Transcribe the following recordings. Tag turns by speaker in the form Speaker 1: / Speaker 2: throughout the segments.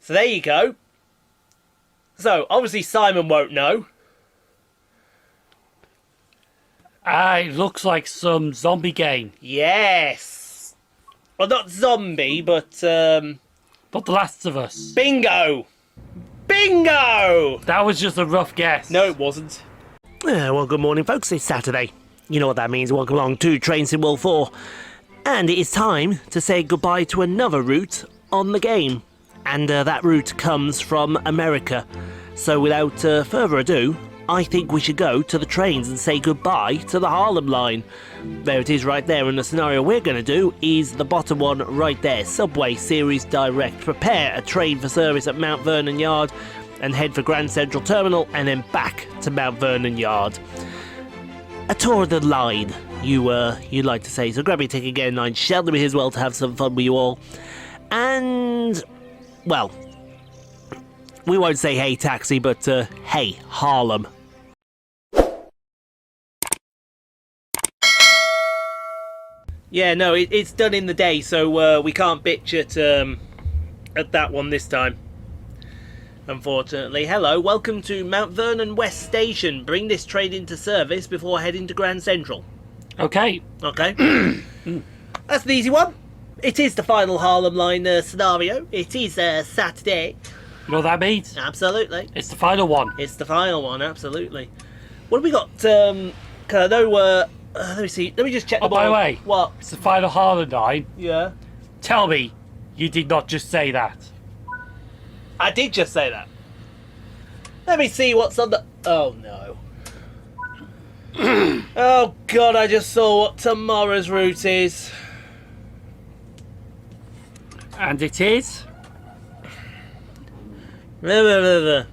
Speaker 1: So there you go. So, obviously Simon won't know.
Speaker 2: It looks like some zombie game.
Speaker 1: Yes. Well, not zombie, but,
Speaker 2: But The Last of Us.
Speaker 1: bingo! Bingo!
Speaker 2: That was just a rough guess.
Speaker 1: No, it wasn't.
Speaker 3: Well, good morning, folks. It's Saturday. You know what that means. Welcome along to Train Sim World 4. And it is time to say goodbye to another route on the game. And that route comes from America. So without further ado, I think we should go to the trains and say goodbye to the Harlem line. There it is right there, and the scenario we're going to do is the bottom one right there. Subway Series Direct. Prepare a train for service at Mount Vernon Yard and head for Grand Central Terminal and then back to Mount Vernon Yard. A tour of the line, you'd like to say. So grab your ticket, get in line. Sheldon be here as well to have some fun with you all. And, well, we won't say hey taxi, but hey Harlem.
Speaker 1: Yeah, no, it's done in the day, so we can't bitch at that one this time. Unfortunately. Hello, welcome to Mount Vernon West Station. Bring this train into service before heading to Grand Central.
Speaker 2: Okay.
Speaker 1: Okay. That's an easy one. It is the final Harlem line scenario. It is Saturday.
Speaker 2: You know what that means?
Speaker 1: Absolutely.
Speaker 2: It's the final one.
Speaker 1: It's the final one, absolutely. What have we got? Cause I know, let me see. Let me just check the
Speaker 2: By the way,
Speaker 1: What?
Speaker 2: it's the final Harlem line.
Speaker 1: Yeah.
Speaker 2: Tell me you did not just say that.
Speaker 1: I did just say that. Let me see what's on the... Oh, no. Oh, God, I just saw what tomorrow's route is.
Speaker 2: And it is...
Speaker 1: Meh.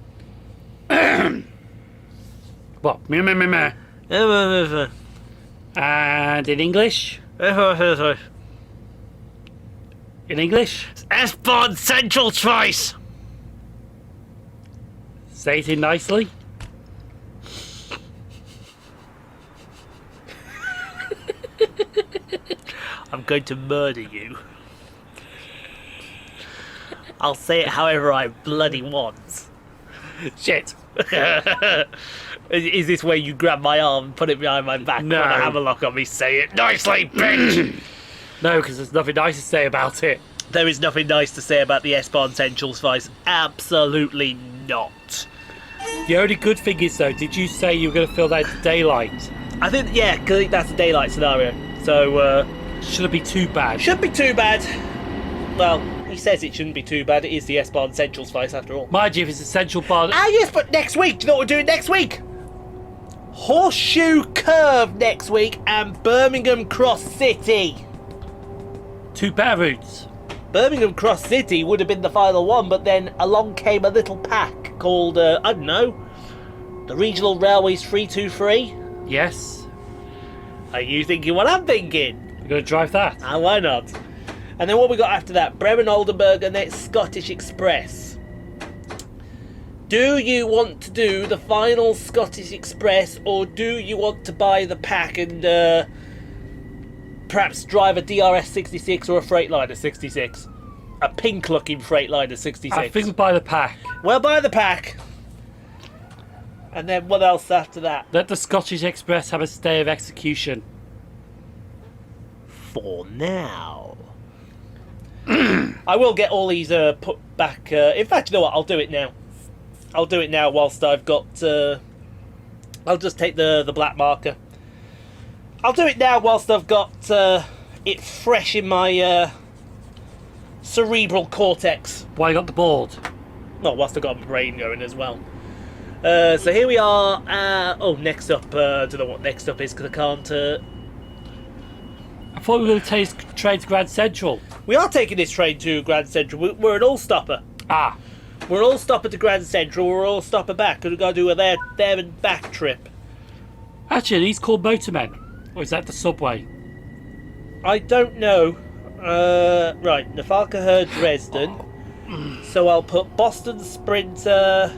Speaker 2: What? Meh, meh, meh, meh. And in English? In English?
Speaker 3: S-Bahn Central Choice!
Speaker 2: Say it in nicely.
Speaker 1: I'm going to murder you. I'll say it however I bloody want.
Speaker 2: Shit.
Speaker 1: Is this where you grab my arm and put it behind my back?
Speaker 2: No.
Speaker 1: Want to have a look on me? Say it nicely, bitch!
Speaker 2: No, because there's nothing nice to say about it.
Speaker 1: There is nothing nice to say about the S-Bahn Central Spice. Absolutely not.
Speaker 2: The only good thing is, though, did you say you were going to fill that into daylight?
Speaker 1: I think, yeah, because that's a daylight scenario. So,
Speaker 2: Shouldn't be too bad.
Speaker 1: shouldn't be too bad. Well, he says it shouldn't be too bad. It is the S-Bahn Central Spice after all.
Speaker 2: Mind you, if it's a central bar...
Speaker 1: Ah, yes, but next week. Do you know what we're doing next week? Horseshoe Curve next week and Birmingham Cross City.
Speaker 2: Two better routes.
Speaker 1: Birmingham Cross City would have been the final one, but then along came a little pack called, I don't know, the Regional Railways 323.
Speaker 2: Yes.
Speaker 1: Are you thinking what I'm thinking?
Speaker 2: We're going to drive that.
Speaker 1: Ah, why not? And then what we got after that? Bremen Oldenburg and then Scottish Express. Do you want to do the final Scottish Express, or do you want to buy the pack and perhaps drive a DRS 66 or a Freightliner 66? A pink looking Freightliner 66.
Speaker 2: I think we'll buy the pack.
Speaker 1: Well, buy the pack. And then what else after that?
Speaker 2: Let the Scottish Express have a stay of execution.
Speaker 1: For now. I will get all these put back. In fact, you know what? I'll do it now. I'll do it now whilst I've got... I'll just take the black marker. I'll do it now whilst I've got it fresh in my cerebral cortex.
Speaker 2: Why you got the board?
Speaker 1: Well, whilst I've got my brain going as well. So here we are. Oh, next up. I don't know what next up is because I can't...
Speaker 2: I thought we were going to take train to Grand Central.
Speaker 1: We are taking this train to Grand Central. We're an all-stopper.
Speaker 2: Ah.
Speaker 1: We're an all-stopper to Grand Central. We're all-stopper back because we've got to do a there and back trip.
Speaker 2: Actually, these called motormen. Or is that the subway?
Speaker 1: I don't know. Right, Nafalka Herd Dresden. So I'll put Boston Sprinter...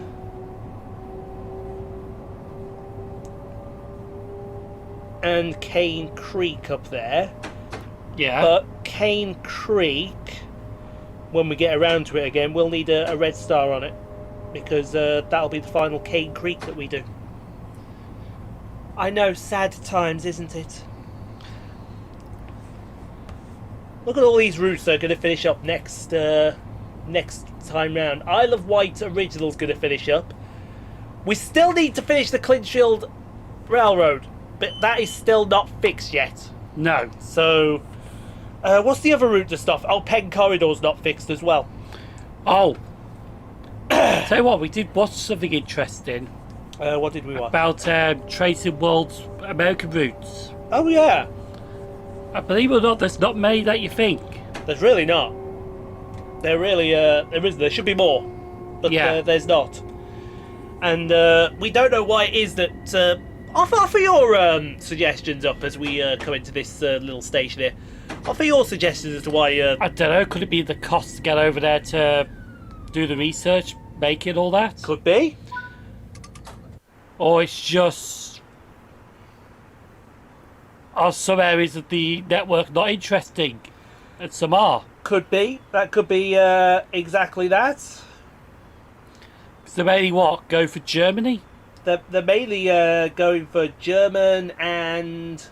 Speaker 1: and Cane Creek up there.
Speaker 2: Yeah.
Speaker 1: But Cane Creek when we get around to it again, we'll need a red star on it, because that'll be the final Cane Creek that we do. I know, sad times, isn't it? Look at all these routes that are going to finish up next time round. Isle of Wight Original's going to finish up. We still need to finish the Clinchfield Railroad, but that is still not fixed yet.
Speaker 2: No.
Speaker 1: So, what's the other route to stuff? Oh, Penn Corridor's not fixed as well.
Speaker 2: Oh. Tell you what, we did watch something interesting.
Speaker 1: What did we watch?
Speaker 2: About tracing world's American routes.
Speaker 1: Oh, yeah.
Speaker 2: Believe it or not, there's not many that you think.
Speaker 1: There's really not. There really, there isn't. There should be more. But
Speaker 2: Yeah.
Speaker 1: There's not. And we don't know why it is that... offer your suggestions up as we come into this little station here. Offer your suggestions as to why...
Speaker 2: I don't know, could it be the cost to get over there to do the research, make it, all that?
Speaker 1: Could be.
Speaker 2: Or it's just... Are some areas of the network not interesting? And some are.
Speaker 1: Could be. That could be exactly that.
Speaker 2: So mainly what? Go for Germany?
Speaker 1: They're mainly going for German and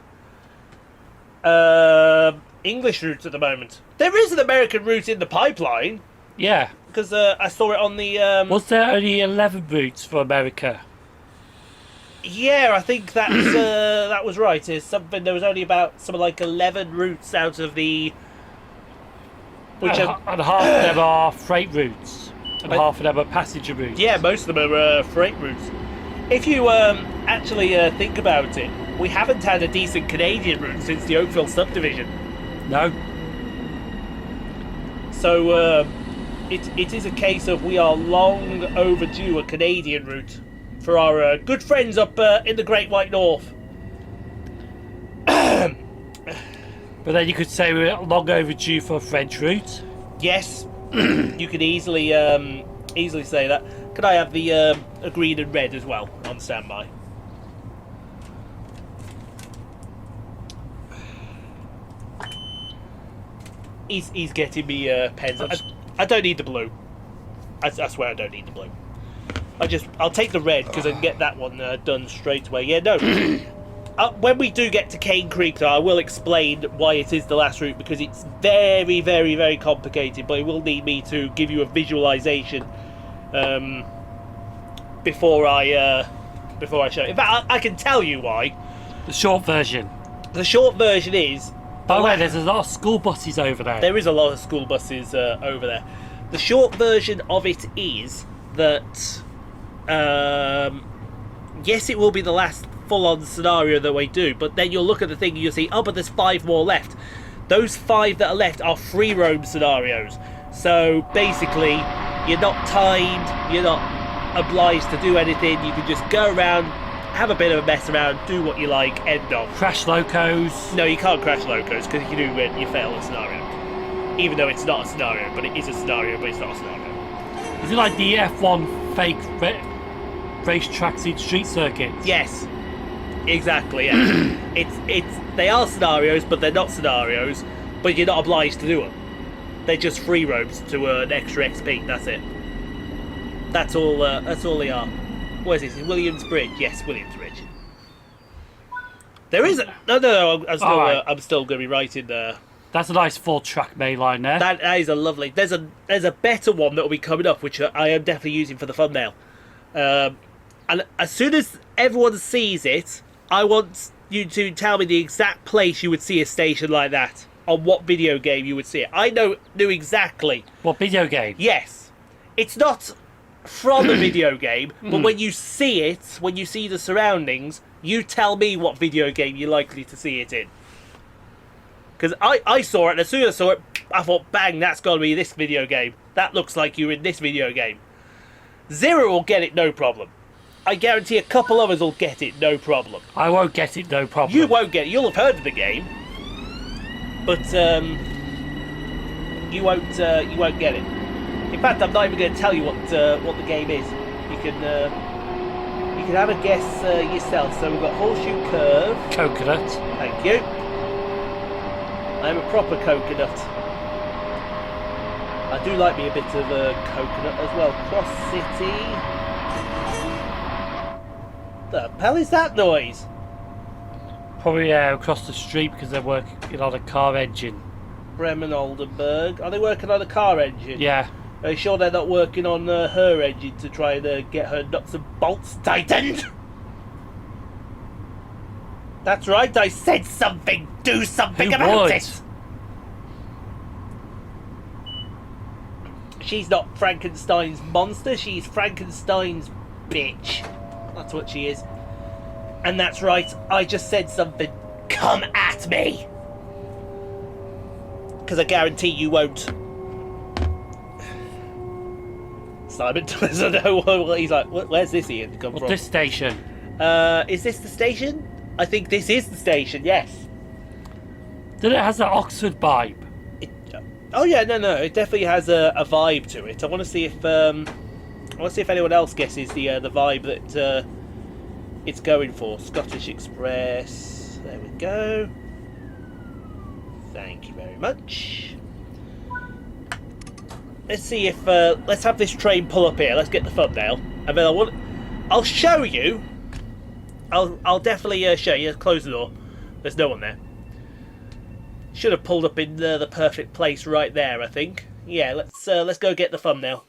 Speaker 1: English routes at the moment. There is an American route in the pipeline,
Speaker 2: Yeah.
Speaker 1: because I saw it on the...
Speaker 2: Was there only 11 routes for America?
Speaker 1: Yeah, I think that's that was right. It's something. There was only about something like 11 routes out of the...
Speaker 2: And half of them are freight routes. And half of them are passenger routes.
Speaker 1: Yeah, most of them are freight routes. If you actually think about it, we haven't had a decent Canadian route since the Oakville subdivision.
Speaker 2: No.
Speaker 1: So it is a case of we are long overdue a Canadian route for our good friends up in the Great White North.
Speaker 2: But then you could say we're long overdue for a French route.
Speaker 1: Yes, you could easily say that. Could I have the green and red as well on standby? He's getting me pens. I don't need the blue. I swear I don't need the blue. I'll take the red because I can get that one done straight away. Yeah, no. When we do get to Cane Creek, though, I will explain why it is the last route, because it's very, very, very complicated. But it will need me to give you a visualization before I show it. In fact, I can tell you why.
Speaker 2: The short version.
Speaker 1: The short version is...
Speaker 2: By the way, there's a lot of school buses over there.
Speaker 1: There is a lot of school buses over there. The short version of it is that... yes, it will be the last full-on scenario that we do, but then you'll look at the thing and you'll see, oh, but there's 5 more left. Those 5 that are left are free roam scenarios. So basically, you're not timed, you're not obliged to do anything. You can just go around, have a bit of a mess around, do what you like, end of.
Speaker 2: Crash locos.
Speaker 1: No, you can't crash locos, because you do when you fail a scenario. Even though it's not a scenario, but it is a scenario, but it's not a scenario.
Speaker 2: Is it like the F1 fake racetracks in street circuits?
Speaker 1: Yes. Exactly, yeah. They are scenarios, but they're not scenarios, but you're not obliged to do them. They're just free roams to earn extra XP, that's it. That's all they are. What is this? Williams Bridge? Yes, Williams Bridge. There is a... No, I'm still going to be writing there.
Speaker 2: That's a nice 4-track main line there.
Speaker 1: That is a lovely... There's a better one that will be coming up, which I am definitely using for the thumbnail. And as soon as everyone sees it, I want you to tell me the exact place you would see a station like that. On what video game you would see it. I knew exactly.
Speaker 2: What video game?
Speaker 1: Yes. It's not from a video game, but when you see it, when you see the surroundings, you tell me what video game you're likely to see it in. Because I saw it, and as soon as I saw it, I thought, bang, that's got to be this video game. That looks like you're in this video game. Zero will get it, no problem. I guarantee a couple others will get it, no problem.
Speaker 2: I won't get it, no problem.
Speaker 1: You won't get it. You'll have heard of the game, but you won't get it. In fact, I'm not even going to tell you what the game is. You can have a guess yourself. So we've got Horseshoe Curve.
Speaker 2: Coconut.
Speaker 1: Thank you. I'm a proper coconut. I do like me a bit of coconut as well. Cross City. The hell is that noise?
Speaker 2: Probably across the street because they're working on a car engine.
Speaker 1: Bremen Oldenburg. Are they working on a car engine?
Speaker 2: Yeah.
Speaker 1: Are you sure they're not working on her engine to try and get her nuts and bolts tightened? That's right, I said something! Do something about it! She's not Frankenstein's monster, she's Frankenstein's bitch. That's what she is. And that's right, I just said something. Come at me! Because I guarantee you won't. Simon doesn't know what he's like. Where's this Ian come from?
Speaker 2: This station?
Speaker 1: Is this the station? I think this is the station. Yes.
Speaker 2: Then it has that Oxford vibe.
Speaker 1: Oh yeah, no, it definitely has a vibe to it. I want to see if anyone else guesses the vibe that it's going for. Scottish Express. There we go. Thank you very much. Let's see if let's have this train pull up here. Let's get the thumbnail, and then I'll show you. I'll definitely show you. Close the door. There's no one there. Should have pulled up in the perfect place right there, I think. Yeah, let's go get the thumbnail.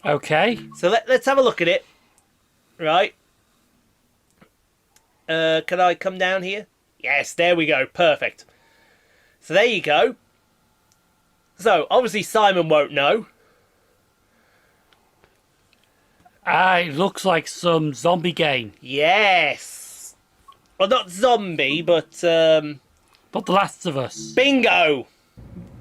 Speaker 2: Okay.
Speaker 1: So let's have a look at it. Right. Can I come down here? Yes, there we go. Perfect. So there you go. So obviously Simon won't know.
Speaker 2: It looks like some zombie game.
Speaker 1: Yes. Well, not zombie, but
Speaker 2: But The Last of Us.
Speaker 1: Bingo!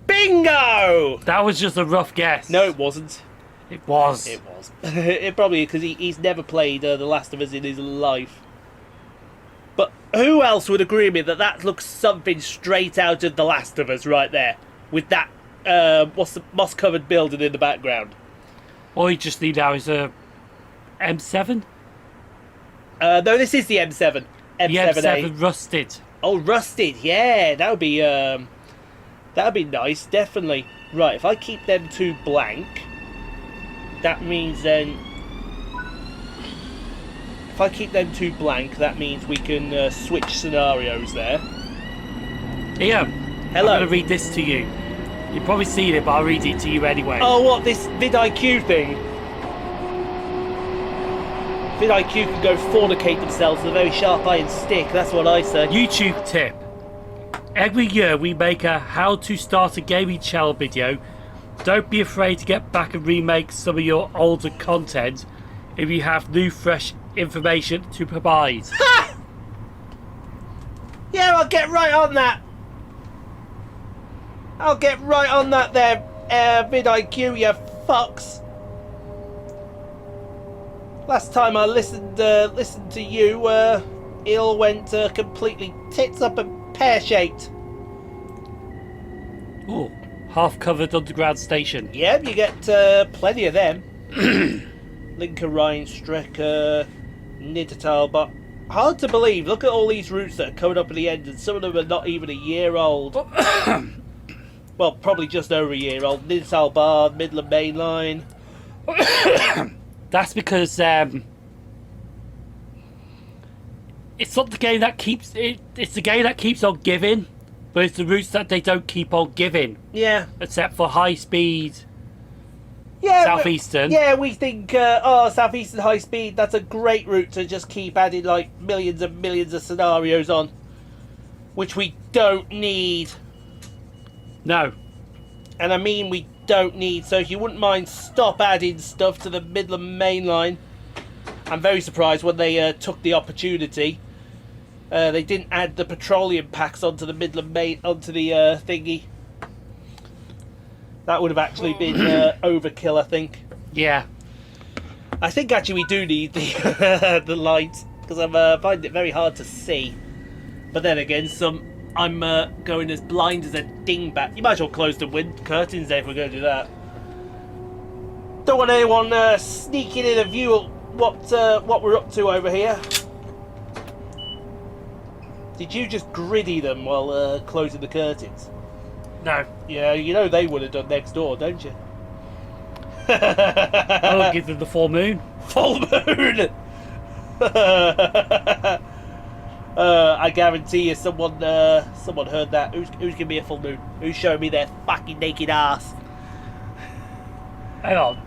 Speaker 1: Bingo!
Speaker 2: That was just a rough guess.
Speaker 1: No, it wasn't.
Speaker 2: It was.
Speaker 1: It was. It probably because he's never played The Last of Us in his life. But who else would agree with me that looks something straight out of The Last of Us right there? With that, what's the moss-covered building in the background?
Speaker 2: All you just need now is a M7?
Speaker 1: No, this is the M7.
Speaker 2: The
Speaker 1: M7A.
Speaker 2: M7 rusted.
Speaker 1: Oh, rusted. Yeah, that would be nice, definitely. Right, if I keep them two blank, that means then. If I keep them two blank, that means we can switch scenarios there.
Speaker 2: Ian,
Speaker 1: Hello.
Speaker 2: I'm going to read this to you. You've probably seen it, but I'll read it to you anyway.
Speaker 1: Oh, what, this vidIQ thing? vidIQ can go fornicate themselves with a very sharp iron stick, that's what I say.
Speaker 2: YouTube tip. Every year we make a how to start a gaming channel video. Don't be afraid to get back and remake some of your older content if you have new fresh information to provide.
Speaker 1: Ha! Yeah, I'll get right on that. I'll get right on that there, vidIQ, you fucks. Last time I listened to you, it all went completely tits up and pear-shaped.
Speaker 2: Ooh, half-covered underground station.
Speaker 1: Yeah, you get plenty of them. Lincoln, Rhine, Strecker, Niddertal, but hard to believe. Look at all these routes that are coming up at the end, and some of them are not even a year old. Well, probably just over a year old. Niddertal Bar, Midland Main Line.
Speaker 2: That's because it's not the game that keeps it. It's the game that keeps on giving, but it's the routes that they don't keep on giving.
Speaker 1: Yeah.
Speaker 2: Except for high speed.
Speaker 1: Yeah.
Speaker 2: Southeastern.
Speaker 1: Yeah, we think Southeastern high speed. That's a great route to just keep adding like millions and millions of scenarios on, which we don't need.
Speaker 2: No.
Speaker 1: And I mean we don't need, so if you wouldn't mind stop adding stuff to the Midland Main Line. I'm very surprised when they took the opportunity. They didn't add the petroleum packs onto the Midland Main, onto the thingy. That would have actually been overkill, I think.
Speaker 2: Yeah.
Speaker 1: I think actually we do need the the lights, because I find it very hard to see. But then again, I'm going as blind as a dingbat. You might as well close the wind curtains there if we're going to do that. Don't want anyone sneaking in a view of what we're up to over here. Did you just griddy them while closing the curtains?
Speaker 2: No.
Speaker 1: Yeah, you know they would have done next door, don't you?
Speaker 2: I'll give them the full moon.
Speaker 1: Full moon. I guarantee you, someone heard that. Who's giving me a full moon? Who's showing me their fucking naked ass?
Speaker 2: Hang on.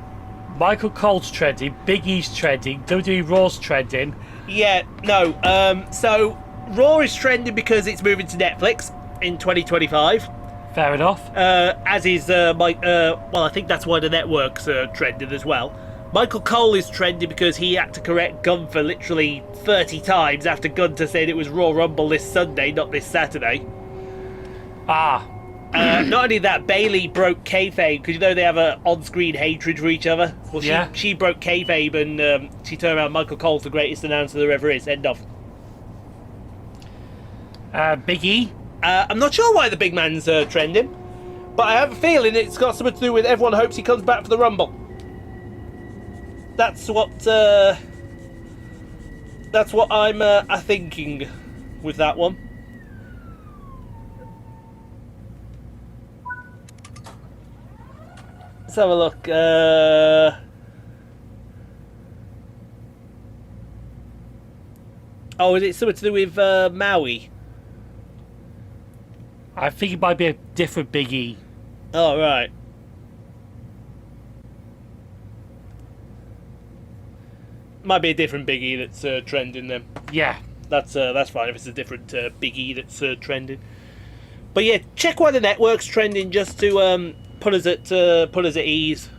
Speaker 2: Michael Cole's trending, Big E's trending, WWE Raw's trending.
Speaker 1: Yeah, no. So Raw is trending because it's moving to Netflix in 2025.
Speaker 2: Fair enough.
Speaker 1: As is well, I think that's why the network's trending as well. Michael Cole is trending because he had to correct Gunther literally 30 times after Gunther said it was Raw Rumble this Sunday, not this Saturday.
Speaker 2: Ah.
Speaker 1: Not only that, Bayley broke kayfabe because you know they have an on-screen hatred for each other. Well, she broke kayfabe and she turned around. Michael Cole's the greatest announcer there ever is. End of.
Speaker 2: Big E.
Speaker 1: I'm not sure why the big man's trending, but I have a feeling it's got something to do with everyone hopes he comes back for the Rumble. That's what I'm thinking with that one. Let's have a look. Oh, is it something to do with Maui?
Speaker 2: I think it might be a different Big E.
Speaker 1: Oh, right. Might be a different Big E that's trending then.
Speaker 2: Yeah.
Speaker 1: That's fine if it's a different Big E that's trending. But yeah, check why the network's trending just to put us at ease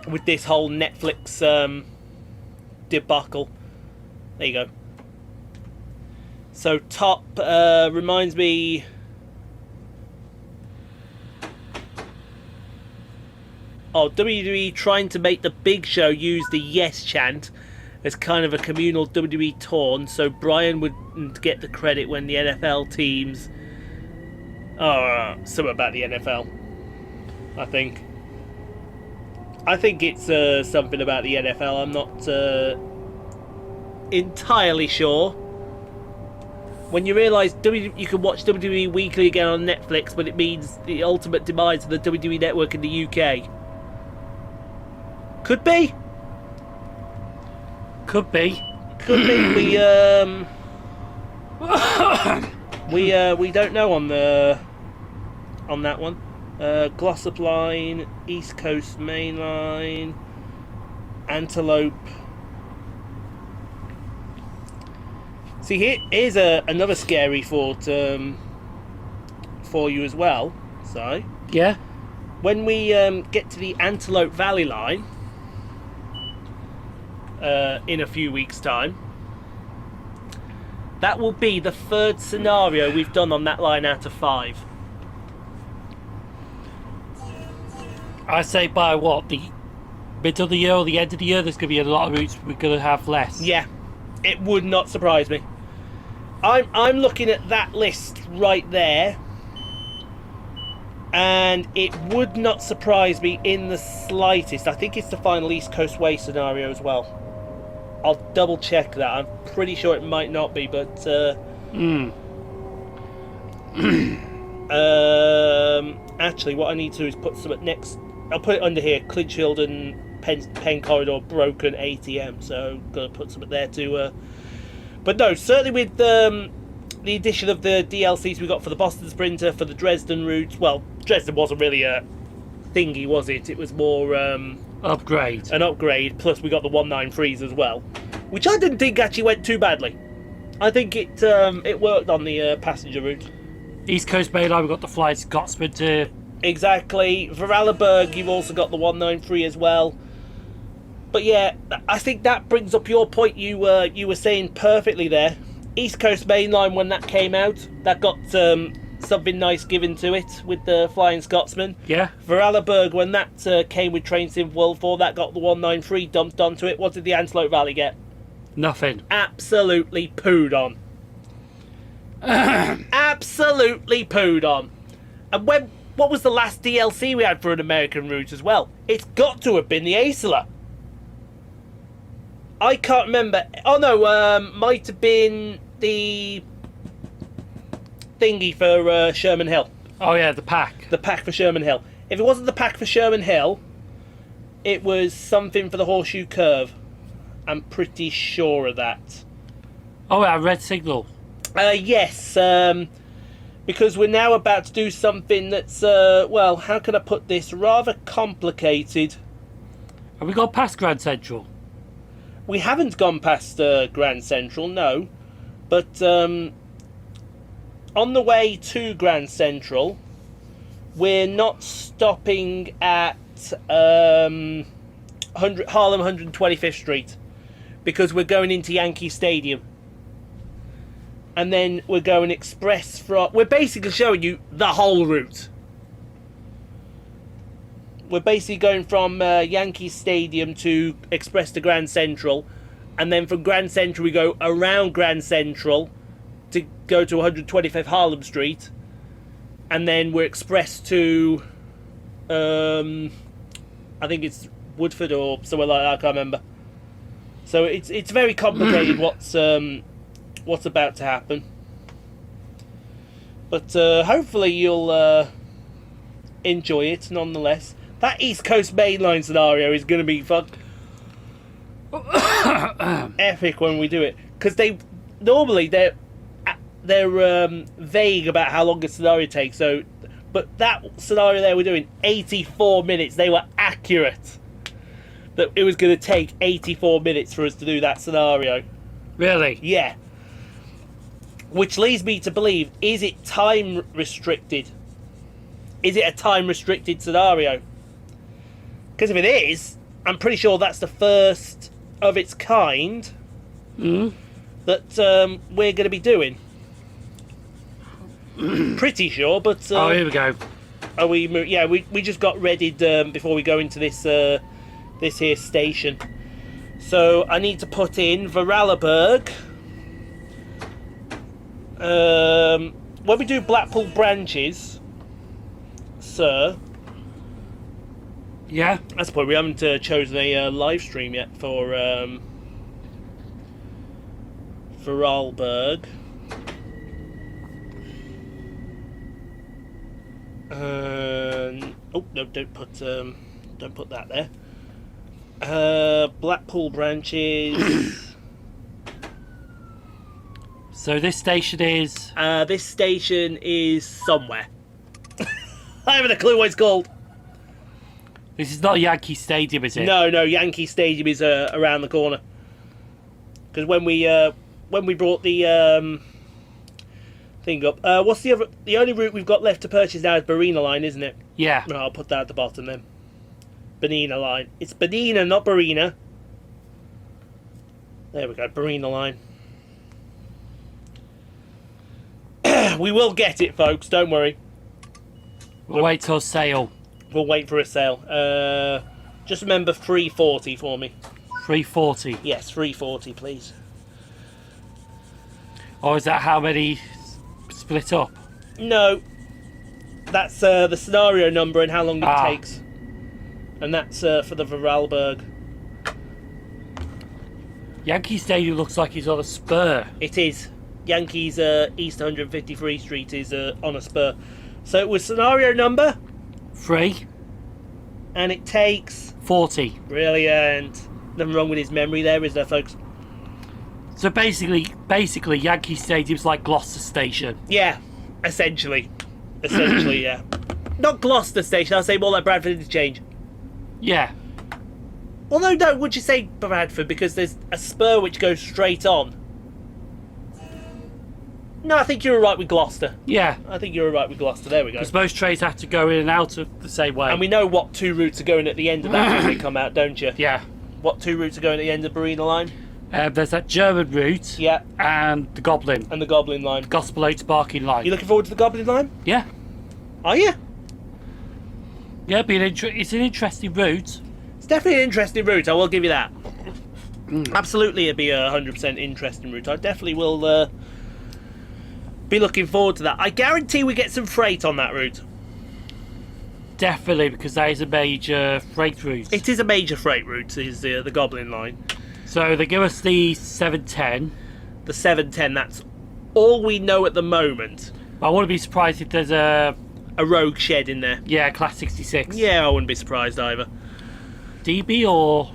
Speaker 1: with this whole Netflix debacle. There you go. So top reminds me. Oh, WWE trying to make the Big Show use the yes chant as kind of a communal WWE taunt, so Brian wouldn't get the credit when the NFL teams. Oh, something about the NFL. I think it's something about the NFL. I'm not entirely sure. When you realise you can watch WWE Weekly again on Netflix, but it means the ultimate demise of the WWE Network in the UK. Could be.
Speaker 2: Could be.
Speaker 1: Could be. We don't know on that one. Glossop Line, East Coast Main Line, Antelope. See, here's another scary thought for you as well. So
Speaker 2: Yeah.
Speaker 1: when we get to the Antelope Valley line in a few weeks' time, that will be the third scenario we've done on that line out of 5.
Speaker 2: I say by what, the middle of the year or the end of the year, there's going to be a lot of routes we're going to have less.
Speaker 1: Yeah, it would not surprise me. I'm looking at that list right there, and it would not surprise me in the slightest. I think it's the final East Coast Way scenario as well. I'll double check that. I'm pretty sure it might not be, but actually what I need to do is put some next. I'll put it under here: Clinchfield and Penn Corridor broken ATM. So gonna put some there too. But no, certainly with the addition of the DLCs we got for the Boston Sprinter, for the Dresden route. Well, Dresden wasn't really a thingy, was it? It was more
Speaker 2: Upgrade.
Speaker 1: an upgrade. Plus, we got the 193s as well, which I didn't think actually went too badly. I think it worked on the passenger route.
Speaker 2: East Coast Main Line, we've got the Flying Scotsman to...
Speaker 1: Exactly. Vorarlberg, you've also got the 193 as well. But yeah, I think that brings up your point you were saying perfectly there. East Coast Main Line, when that came out, that got something nice given to it with the Flying Scotsman.
Speaker 2: Yeah.
Speaker 1: Vorarlberg, when that came with Train Sim World 4, that got the 193 dumped onto it. What did the Antelope Valley get?
Speaker 2: Nothing.
Speaker 1: Absolutely pooed on. Absolutely pooed on. And what was the last DLC we had for an American route as well? It's got to have been the Acela. I can't remember. Oh no, might have been the thingy for Sherman Hill.
Speaker 2: Oh yeah, the pack.
Speaker 1: The pack for Sherman Hill. If it wasn't the pack for Sherman Hill, it was something for the Horseshoe Curve. I'm pretty sure of that.
Speaker 2: Oh, a red signal.
Speaker 1: Yes, because we're now about to do something that's, well, how can I put this? Rather complicated.
Speaker 2: Have we got past Grand Central?
Speaker 1: We haven't gone past Grand Central, no. But on the way to Grand Central, we're not stopping at Harlem 125th Street because we're going into Yankee Stadium. And then we're going express from... We're basically showing you the whole route. We're basically going from Yankee Stadium to express to Grand Central. And then from Grand Central we go around Grand Central to go to 125th Harlem Street. And then we're express to... I think it's Woodford or somewhere like that, I can't remember. So it's very complicated what's about to happen, but hopefully you'll enjoy it nonetheless. That East Coast mainline scenario is going to be fun, epic when we do it, because normally they're vague about how long a scenario takes. So, but that scenario they were doing 84 minutes. They were accurate that it was going to take 84 minutes for us to do that scenario.
Speaker 2: Really?
Speaker 1: Yeah. Which leads me to believe, is it time restricted? Is it a time restricted scenario? Because if it is, I'm pretty sure that's the first of its kind that we're going to be doing. Pretty sure, but...
Speaker 2: oh, here we go.
Speaker 1: Are we? Yeah, we just got readied before we go into this this here station. So I need to put in Vorarlberg. When we do Blackpool branches, sir.
Speaker 2: Yeah.
Speaker 1: That's the point. We haven't chosen a live stream yet for Vorarlberg. Oh no! Don't put that there. Blackpool branches.
Speaker 2: So this station is...
Speaker 1: This station is somewhere. I haven't a clue what it's called.
Speaker 2: This is not Yankee Stadium, is it?
Speaker 1: No, Yankee Stadium is around the corner. Because when we brought the thing up, what's the other? The only route we've got left to purchase now is Barina Line, isn't it?
Speaker 2: Yeah.
Speaker 1: No, I'll put that at the bottom then. Barina Line. It's Barina, not Barina. There we go, Barina Line. We will get it, folks. Don't worry.
Speaker 2: We'll wait till sale.
Speaker 1: We'll wait for a sale. Just remember 340 for me.
Speaker 2: 340.
Speaker 1: Yes, 340, please.
Speaker 2: Or is that how many split up?
Speaker 1: No, that's the scenario number and how long it
Speaker 2: Ah.
Speaker 1: takes, and that's for the Vorarlberg.
Speaker 2: Yankee Stadium looks like he's on a spur.
Speaker 1: It is. Yankees East 153 Street is on a spur. So it was scenario number
Speaker 2: 3.
Speaker 1: and it takes...
Speaker 2: 40.
Speaker 1: Brilliant. Nothing wrong with his memory there, is there, folks?
Speaker 2: So basically, Yankee Stadium's like Gloucester Station.
Speaker 1: Yeah, essentially. Essentially, yeah. Not Gloucester Station, I'll say more like Bradford Interchange.
Speaker 2: Yeah.
Speaker 1: Although, no, would you say Bradford? Because there's a spur which goes straight on. No, I think you're right with Gloucester.
Speaker 2: Yeah.
Speaker 1: I think you're right with Gloucester. There we go.
Speaker 2: Because most trains have to go in and out of the same way.
Speaker 1: And we know what two routes are going at the end of that when they come out, don't you?
Speaker 2: Yeah.
Speaker 1: What two routes are going at the end of Barina Line?
Speaker 2: There's that German route.
Speaker 1: Yeah.
Speaker 2: And the Goblin.
Speaker 1: And the Goblin Line.
Speaker 2: Gospel Oats Barking Line.
Speaker 1: You looking forward to the Goblin Line?
Speaker 2: Yeah.
Speaker 1: Are you?
Speaker 2: Yeah, it's an interesting route.
Speaker 1: It's definitely an interesting route, I will give you that. Absolutely, it'd be a 100% interesting route. I definitely will be looking forward to that. I guarantee we get some freight on that route.
Speaker 2: Definitely, because that is a major freight route.
Speaker 1: It is a major freight route, is the Goblin Line.
Speaker 2: So they give us the 710.
Speaker 1: The 710, that's all we know at the moment.
Speaker 2: I wouldn't be surprised if there's a
Speaker 1: a rogue shed in there.
Speaker 2: Yeah, Class 66.
Speaker 1: Yeah, I wouldn't be surprised either.
Speaker 2: DB or...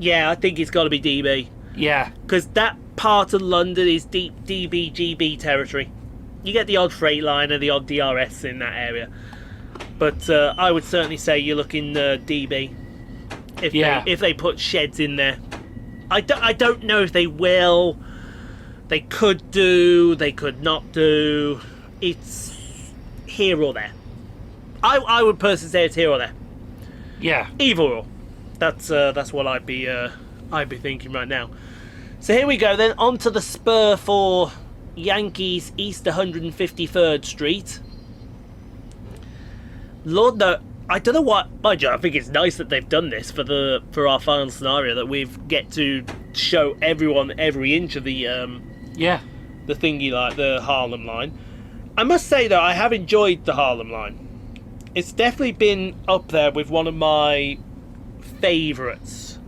Speaker 1: Yeah, I think it's got to be DB.
Speaker 2: Yeah.
Speaker 1: Because that part of London is deep DB-GB territory. You get the odd Freightliner, the odd DRS in that area. But I would certainly say you're looking DB. If they put sheds in there. I don't know if they will. They could do, they could not do. It's here or there. I would personally say it's here or there.
Speaker 2: Yeah.
Speaker 1: Either or. That's what I'd be thinking right now. So here we go then, on to the spur for Yankees East 153rd Street. Lord, no, I don't know what. Mind you, I think it's nice that they've done this for our final scenario, that we've get to show everyone every inch of the the thingy, like the Harlem line. I must say though, I have enjoyed the Harlem line. It's definitely been up there with one of my favourites.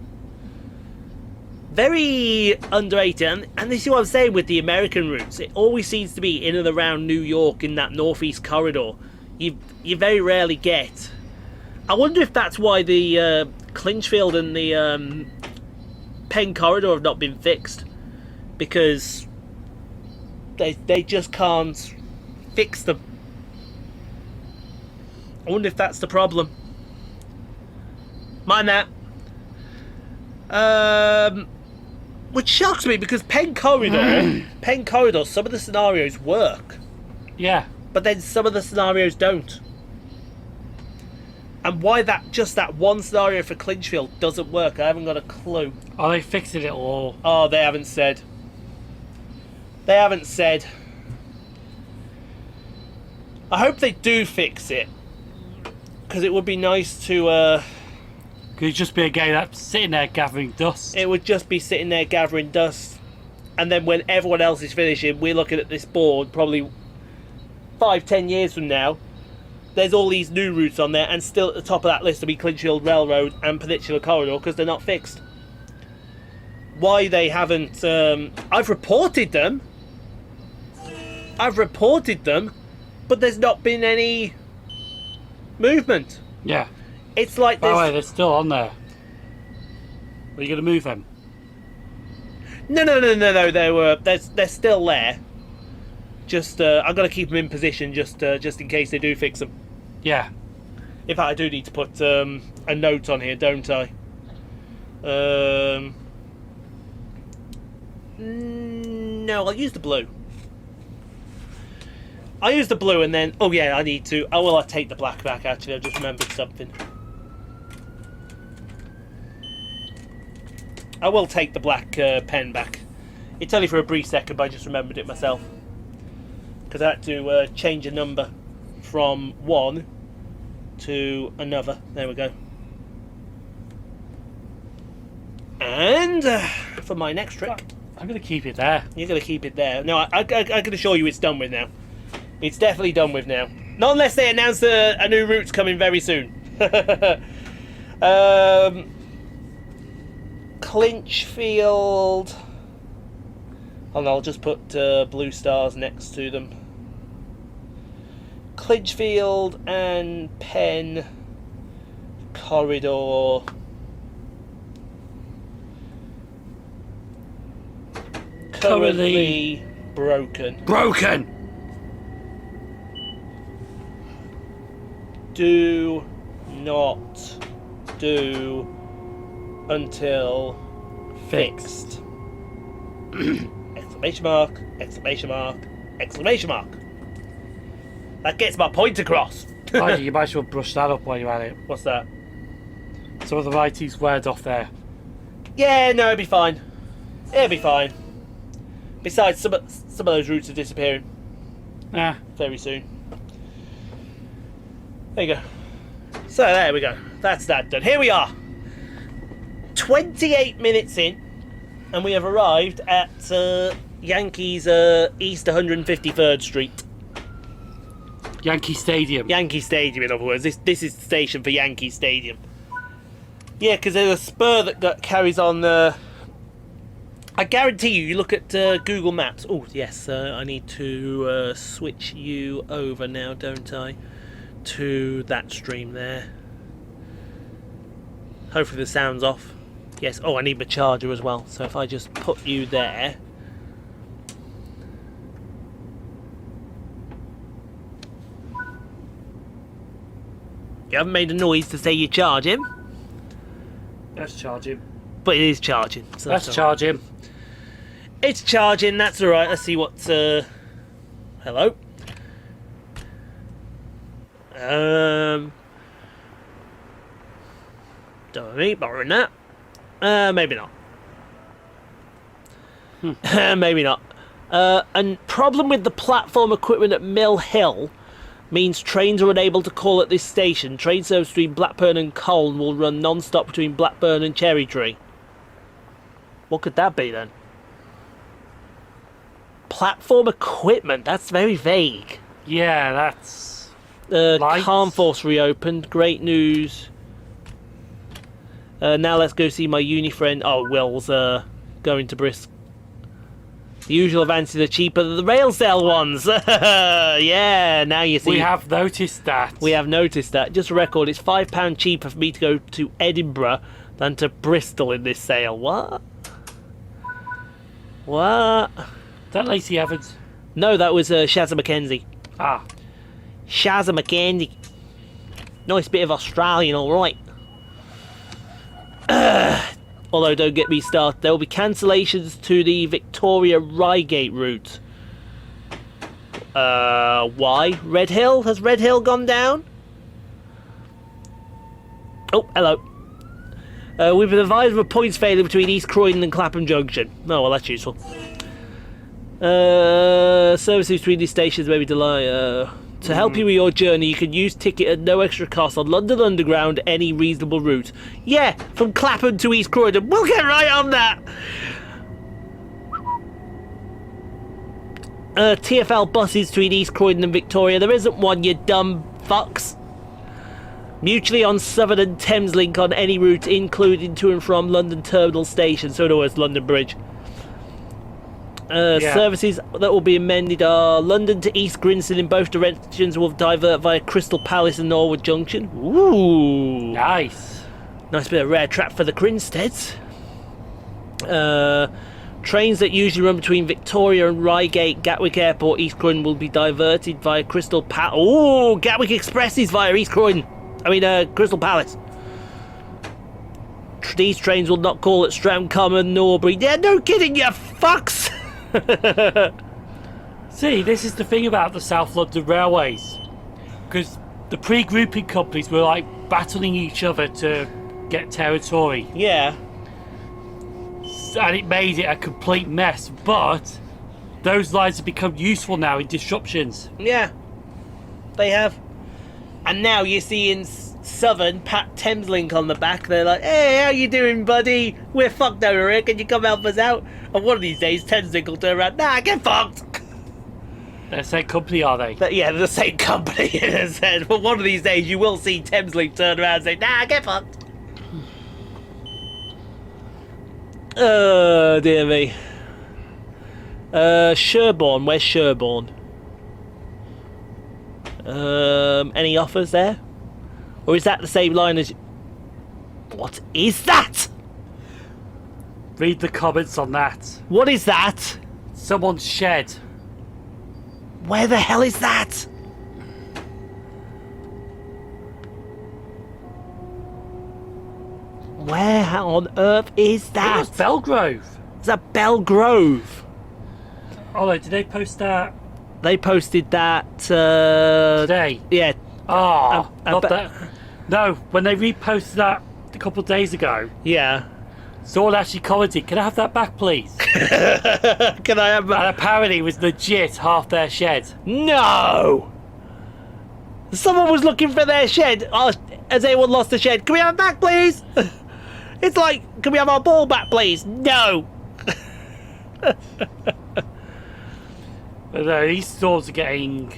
Speaker 1: Very underrated, and this is what I'm saying with the American routes. It always seems to be in and around New York in that northeast corridor. You very rarely get. I wonder if that's why the Clinchfield and the Penn corridor have not been fixed, because they just can't fix them. I wonder if that's the problem. Mind that. Which shocks me, because Penn corridor, some of the scenarios work.
Speaker 2: Yeah.
Speaker 1: But then some of the scenarios don't. And why just that one scenario for Clinchfield doesn't work, I haven't got a clue.
Speaker 2: Are they fixing it all?
Speaker 1: Oh, they haven't said. They haven't said. I hope they do fix it, because it would be nice to...
Speaker 2: Could it just be a game that's sitting there gathering dust?
Speaker 1: It would just be sitting there gathering dust. And then when everyone else is finishing, we're looking at this board probably 5-10 years from now. There's all these new routes on there, and still at the top of that list will be Clinchfield Railroad and Peninsula Corridor, because they're not fixed. Why they haven't... I've reported them. But there's not been any movement.
Speaker 2: Yeah.
Speaker 1: It's like
Speaker 2: By
Speaker 1: this...
Speaker 2: the way, they're still on there. Are you going to move them?
Speaker 1: No. They're still there. Just I've got to keep them in position just in case they do fix them.
Speaker 2: Yeah.
Speaker 1: In fact, I do need to put a note on here, don't I? No, I'll use the blue. I'll use the blue, and then... Oh, yeah, I need to... Oh, well, I'll take the black back, actually. I just remembered something. I will take the black pen back. It's only for a brief second, but I just remembered it myself. Because I had to change a number from one to another. There we go. And for my next trick...
Speaker 2: I'm going to keep it there.
Speaker 1: You're going to keep it there. No, I can assure you it's done with now. It's definitely done with now. Not unless they announce a new route's coming very soon. Clinchfield... And I'll just put blue stars next to them. Clinchfield and Penn corridor. Currently broken. Do not do until fixed. Exclamation mark, exclamation mark, exclamation mark. That gets my point across.
Speaker 2: You might as well brush that up while you're at it.
Speaker 1: What's that?
Speaker 2: Some of the writing's weird off there.
Speaker 1: Yeah, no, it'll be fine. It'll be fine. Besides, some of those routes are disappearing. Very soon. There you go. So there we go. That's that done. Here we are. 28 minutes in, and we have arrived at Yankees East 153rd Street.
Speaker 2: Yankee Stadium.
Speaker 1: Yankee Stadium, in other words. This is the station for Yankee Stadium. Yeah, because there's a spur that carries on I guarantee you look at Google Maps. Oh, yes, I need to switch you over now, don't I? To that stream there. Hopefully the sound's off. Yes, oh, I need my charger as well. So if I just put you there. You haven't made a noise to say you charge him.
Speaker 2: Let's charge him.
Speaker 1: But it is charging. So
Speaker 2: Let's charge him.
Speaker 1: It's charging, that's alright. Let's see what... hello? Don't me borrowing that. Maybe not. Maybe not. And problem with the platform equipment at Mill Hill means trains are unable to call at this station. Train service between Blackburn and Colne will run non-stop between Blackburn and Cherry Tree. What could that be then? Platform equipment? That's very vague.
Speaker 2: Yeah, that's...
Speaker 1: Carnforce reopened. Great news. Now let's go see my uni friend. Oh, Will's going to Brisk. The usual advances are cheaper than the Railsdale ones. Yeah, now you see.
Speaker 2: We have noticed that.
Speaker 1: We have noticed that. Just a record, it's £5 cheaper for me to go to Edinburgh than to Bristol in this sale. What? What?
Speaker 2: Is that Lacey Evans?
Speaker 1: No, that was Shazza Mackenzie.
Speaker 2: Ah.
Speaker 1: Shazza Mackenzie. Nice bit of Australian, alright. Although, don't get me started, there will be cancellations to the Victoria-Reigate route. Why? Red Hill? Has Red Hill gone down? Oh, hello. We've been advised of a points failure between East Croydon and Clapham Junction. Oh, well, that's useful. Services between these stations may be delayed. To help you with your journey, you can use ticket at no extra cost on London Underground, any reasonable route. Yeah, from Clapham to East Croydon. We'll get right on that. TfL buses between East Croydon and Victoria. There isn't one, you dumb fucks. Mutually on Southern and Thameslink on any route, including to and from London Terminal Station. So in other words, London Bridge. Services that will be amended are London to East Grinstead in both directions will divert via Crystal Palace and Norwood Junction. Ooh.
Speaker 2: Nice.
Speaker 1: Nice bit of rare trap for the Grinsteads. Trains that usually run between Victoria and Reigate, Gatwick Airport, East Croydon will be diverted via Crystal Palace. Ooh, Gatwick Express is via East Croydon. Crystal Palace. These trains will not call at Streatham Common, Norbury. Yeah, no kidding, you fucks!
Speaker 2: See, this is the thing about the South London Railways, because the pre-grouping companies were like battling each other to get territory.
Speaker 1: Yeah.
Speaker 2: And it made it a complete mess, but those lines have become useful now in disruptions.
Speaker 1: Yeah, they have. And now you see in Southern, Pat Thameslink on the back, they're like, hey, how you doing, buddy? We're fucked over here, can you come help us out? And one of these days, Thameslink will turn around, nah, get fucked!
Speaker 2: They're the same company, are they?
Speaker 1: Yeah, they're the same company, in a sense. But one of these days, you will see Thameslink turn around and say, nah, get fucked! Oh, dear me. Sherborne, where's Sherborne? Any offers there? Or is that the same line as... What is that?
Speaker 2: Read the comments on that.
Speaker 1: What is that?
Speaker 2: Someone's shed.
Speaker 1: Where the hell is that? Where on earth is that?
Speaker 2: It was Belgrove.
Speaker 1: Is that Belgrove?
Speaker 2: Oh, no, did they post that?
Speaker 1: They posted that...
Speaker 2: Today?
Speaker 1: Yeah.
Speaker 2: Oh, not that. No, when they reposted that a couple of days ago,
Speaker 1: Yeah.
Speaker 2: someone actually commented, can I have that back, please?
Speaker 1: Can I have...
Speaker 2: And apparently it was legit half their shed.
Speaker 1: No! Someone was looking for their shed. Oh, has anyone lost the shed? Can we have it back, please? It's like, can we have our ball back, please? No!
Speaker 2: But no, these storms are getting...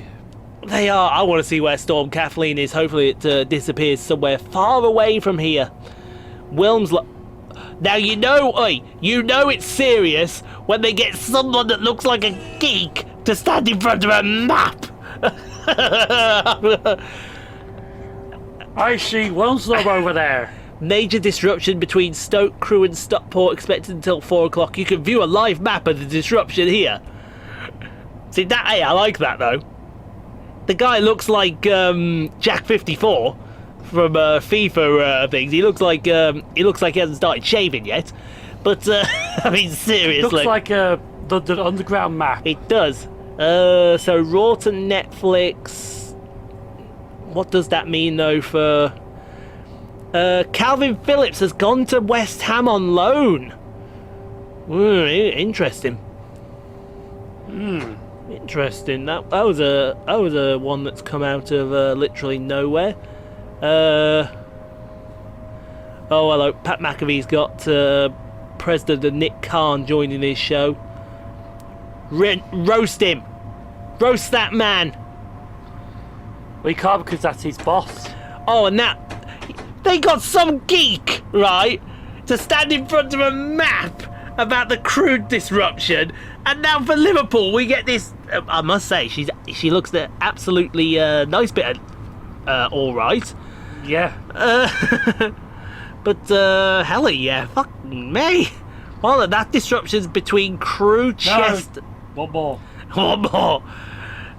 Speaker 1: They are. I want to see where Storm Kathleen is. Hopefully it disappears somewhere far away from here. Wilm's...
Speaker 3: Now you know it's serious when they get someone that looks like a geek to stand in front of a map.
Speaker 2: I see one sub over there.
Speaker 3: Major disruption between Stoke Crew and Stockport expected until 4 o'clock. You can view a live map of the disruption here. See that? Hey, I like that though. The guy looks like Jack 54 from FIFA things. He looks like he hasn't started shaving yet. But I mean, seriously,
Speaker 2: Looks like the underground map.
Speaker 3: it does. So Raw to Netflix. What does that mean though for? Calvin Phillips has gone to West Ham on loan. Interesting. Interesting. That was a one that's come out of literally nowhere. Oh hello, Pat McAfee's got President Nick Khan joining his show. Roast him. Roast that man.
Speaker 2: We can't because that's his boss.
Speaker 3: Oh, and that they got some geek, right, to stand in front of a map about the crude disruption, and now for Liverpool we get this. I must say, she looks absolutely nice bit of all right.
Speaker 2: Yeah.
Speaker 3: But hell yeah, fuck me. Well, that disruption's between Crew, Chest.
Speaker 2: One more.
Speaker 3: One more.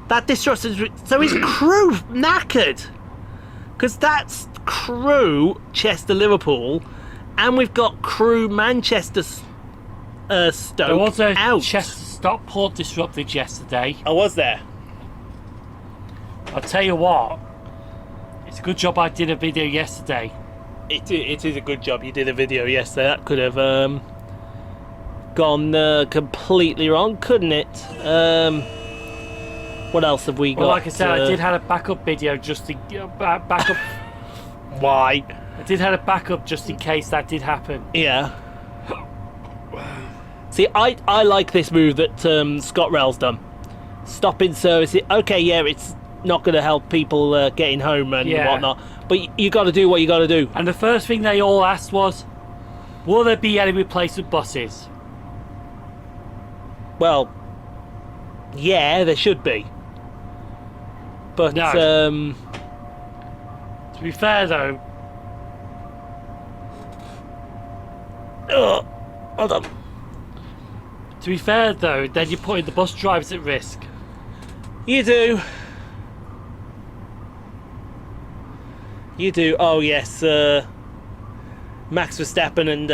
Speaker 3: That disruption's so is Crew knackered? Because that's Crew, Chester, Liverpool, and we've got Crew, Manchester, Stoke
Speaker 2: There was a
Speaker 3: out.
Speaker 2: Chester Stockport disrupted yesterday.
Speaker 1: I was there.
Speaker 2: I'll tell you what, it's a good job I did a video yesterday.
Speaker 1: It is a good job you did a video yesterday.
Speaker 3: That could have gone completely wrong, couldn't it? What else have we got?
Speaker 2: Well, like I said, I did have a backup video just in backup.
Speaker 3: Why?
Speaker 2: I did have a backup just in case that did happen.
Speaker 3: Yeah. See, I like this move that Scott Rell's done. Stopping service. Okay, yeah, it's not going to help people getting home and whatnot, but you got to do what you got to do.
Speaker 2: And the first thing they all asked was, will there be any replacement buses?
Speaker 3: Well, yeah, there should be. But
Speaker 2: No. To be fair though,
Speaker 3: hold on.
Speaker 2: then you're putting the bus drivers at risk.
Speaker 3: You do. You do. Oh yes, Max Verstappen and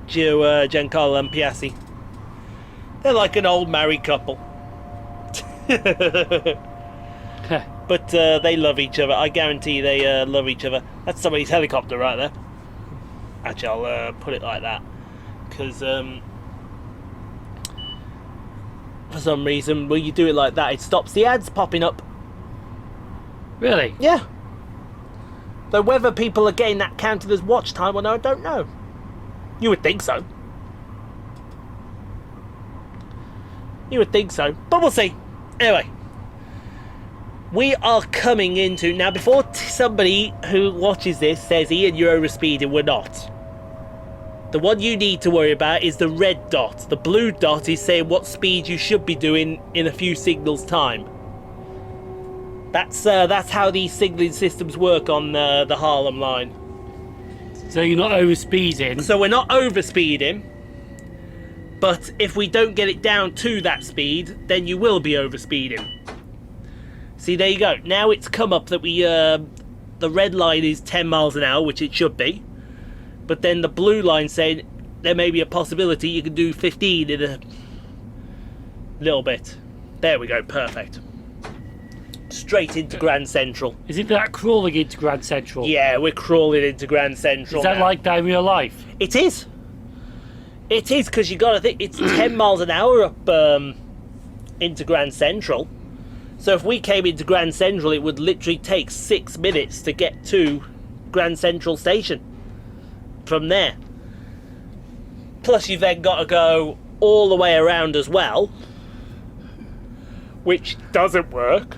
Speaker 3: Giancarlo Piastri. They're like an old married couple. But they love each other. I guarantee they love each other. That's somebody's helicopter right there. Actually, I'll put it like that. Because for some reason, when you do it like that, it stops the ads popping up.
Speaker 2: Really?
Speaker 3: Yeah. Though whether people are getting that counted as watch time or no, I don't know. You would think so. You would think so. But we'll see. Anyway. We are coming into... Now, before somebody who watches this says, Ian, you're overspeeding, we're not. The one you need to worry about is the red dot. The blue dot is saying what speed you should be doing in a few signals' time. That's how these signalling systems work on the Harlem line.
Speaker 2: So you're not overspeeding.
Speaker 3: So we're not overspeeding, but if we don't get it down to that speed, then you will be overspeeding. See, there you go. Now it's come up that the red line is 10 miles an hour, which it should be. But then the blue line saying there may be a possibility you can do 15 in a little bit. There we go, perfect. Straight into Grand Central.
Speaker 2: Is it that crawling into Grand Central?
Speaker 3: Yeah, we're crawling into Grand Central.
Speaker 2: Is that
Speaker 3: now.
Speaker 2: like that in real life?
Speaker 3: It is. It is, because you got to think it's 10 miles an hour up into Grand Central. So if we came into Grand Central, it would literally take 6 minutes to get to Grand Central Station from there. Plus you've then got to go all the way around as well, which doesn't work.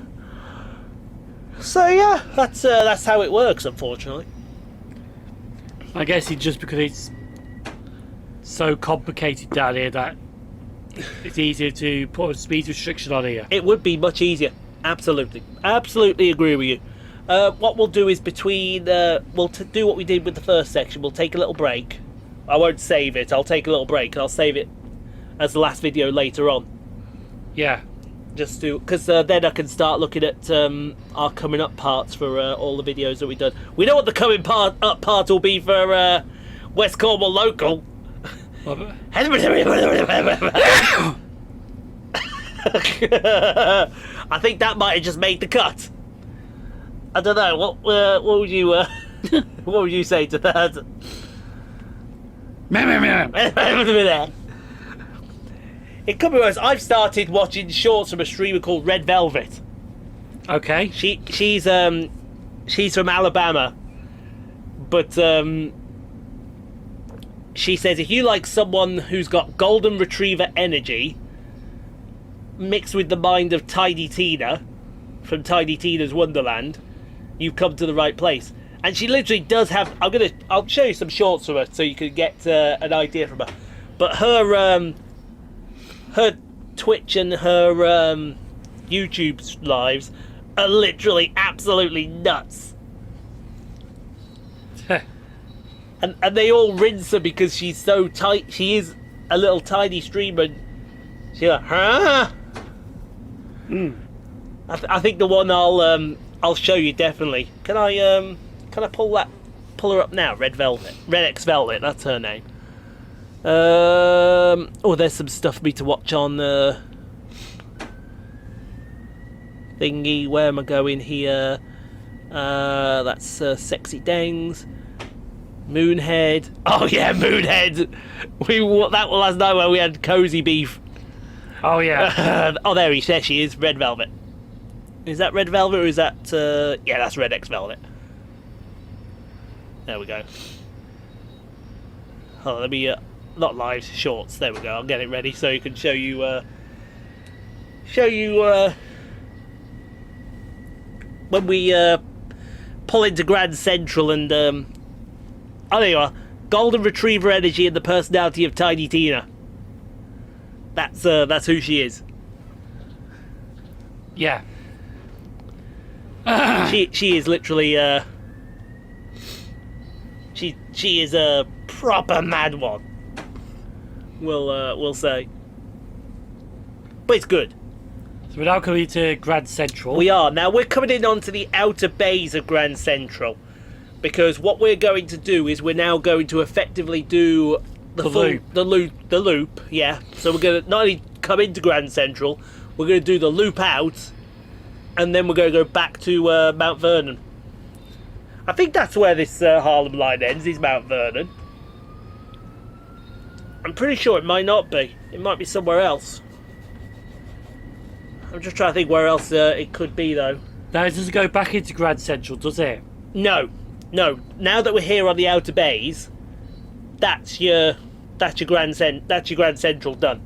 Speaker 3: So yeah, that's how it works, unfortunately.
Speaker 2: I guess it's just because it's so complicated down here that it's easier to put a speed restriction on here.
Speaker 1: It would be much easier. Absolutely. Absolutely agree with you. What we'll do is between... we'll do what we did with the first section. We'll take a little break. I won't save it. I'll take a little break. I'll save it as the last video later on.
Speaker 2: Yeah.
Speaker 1: Just to... Because then I can start looking at our coming up parts for all the videos that we've done. We know what the coming up part will be for West Cornwall Local. I think that might have just made the cut. I don't know. What would you what would you say to that? It could be worse. I've started watching shorts from a streamer called Red Velvet.
Speaker 2: Okay.
Speaker 1: She's from Alabama, but she says if you like someone who's got golden retriever energy mixed with the mind of Tiny Tina from Tiny Tina's Wonderland, you've come to the right place. And she literally does have... I'll show you some shorts from her so you can get an idea from her. But her Twitch and her YouTube lives are literally absolutely nuts. And they all rinse her because she's so tight. She is a little tiny streamer. And she's like, huh? I think the one I'll show you definitely. Can I pull her up now? Red Velvet, Red X Velvet. That's her name. Oh, there's some stuff for me to watch on thingy. Where am I going here? That's Sexy Dangs. Moonhead. Oh yeah, Moonhead. That was last night where we had cozy beef.
Speaker 2: Oh yeah.
Speaker 1: Oh, there she is. Red Velvet. Is that Red Velvet or is that? Yeah, that's Red X Velvet. There we go. Oh, let me not live shorts. There we go. I'll get it ready so you can show you when we pull into Grand Central and oh, there you are. Golden Retriever energy and the personality of Tiny Tina. That's who she is.
Speaker 2: Yeah.
Speaker 1: She is literally she is a proper mad one. We'll say. But it's good.
Speaker 2: So we're now coming to Grand Central.
Speaker 1: We are. Now we're coming in onto the outer bays of Grand Central. Because what we're going to do is we're now going to effectively do the loop, yeah. So we're going to not only come into Grand Central, we're going to do the loop out, and then we're going to go back to Mount Vernon. I think that's where this Harlem line ends, is Mount Vernon. I'm pretty sure it might not be. It might be somewhere else. I'm just trying to think where else it could be, though.
Speaker 2: Now, it doesn't go back into Grand Central, does it?
Speaker 1: No. Now that we're here on the outer bays, that's your Grand Central done.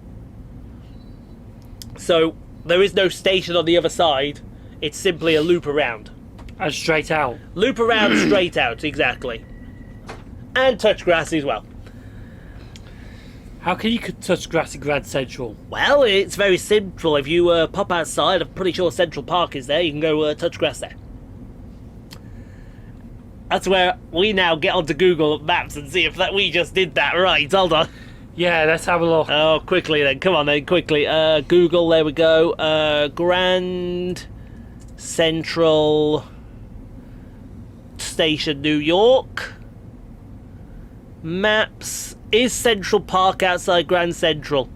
Speaker 1: So there is no station on the other side. It's simply a loop around.
Speaker 2: And straight out.
Speaker 1: Loop around, straight out, exactly. And touch grass as well.
Speaker 2: How can you touch grass in Grand Central?
Speaker 1: Well, it's very simple. If you pop outside, I'm pretty sure Central Park is there. You can go touch grass there. That's where we now get onto Google Maps and see if we just did that right. Hold on.
Speaker 2: Yeah, let's have a look.
Speaker 1: Oh, quickly then. Come on then, quickly. Google, there we go. Grand Central Station, New York. Maps. Is Central Park outside Grand Central?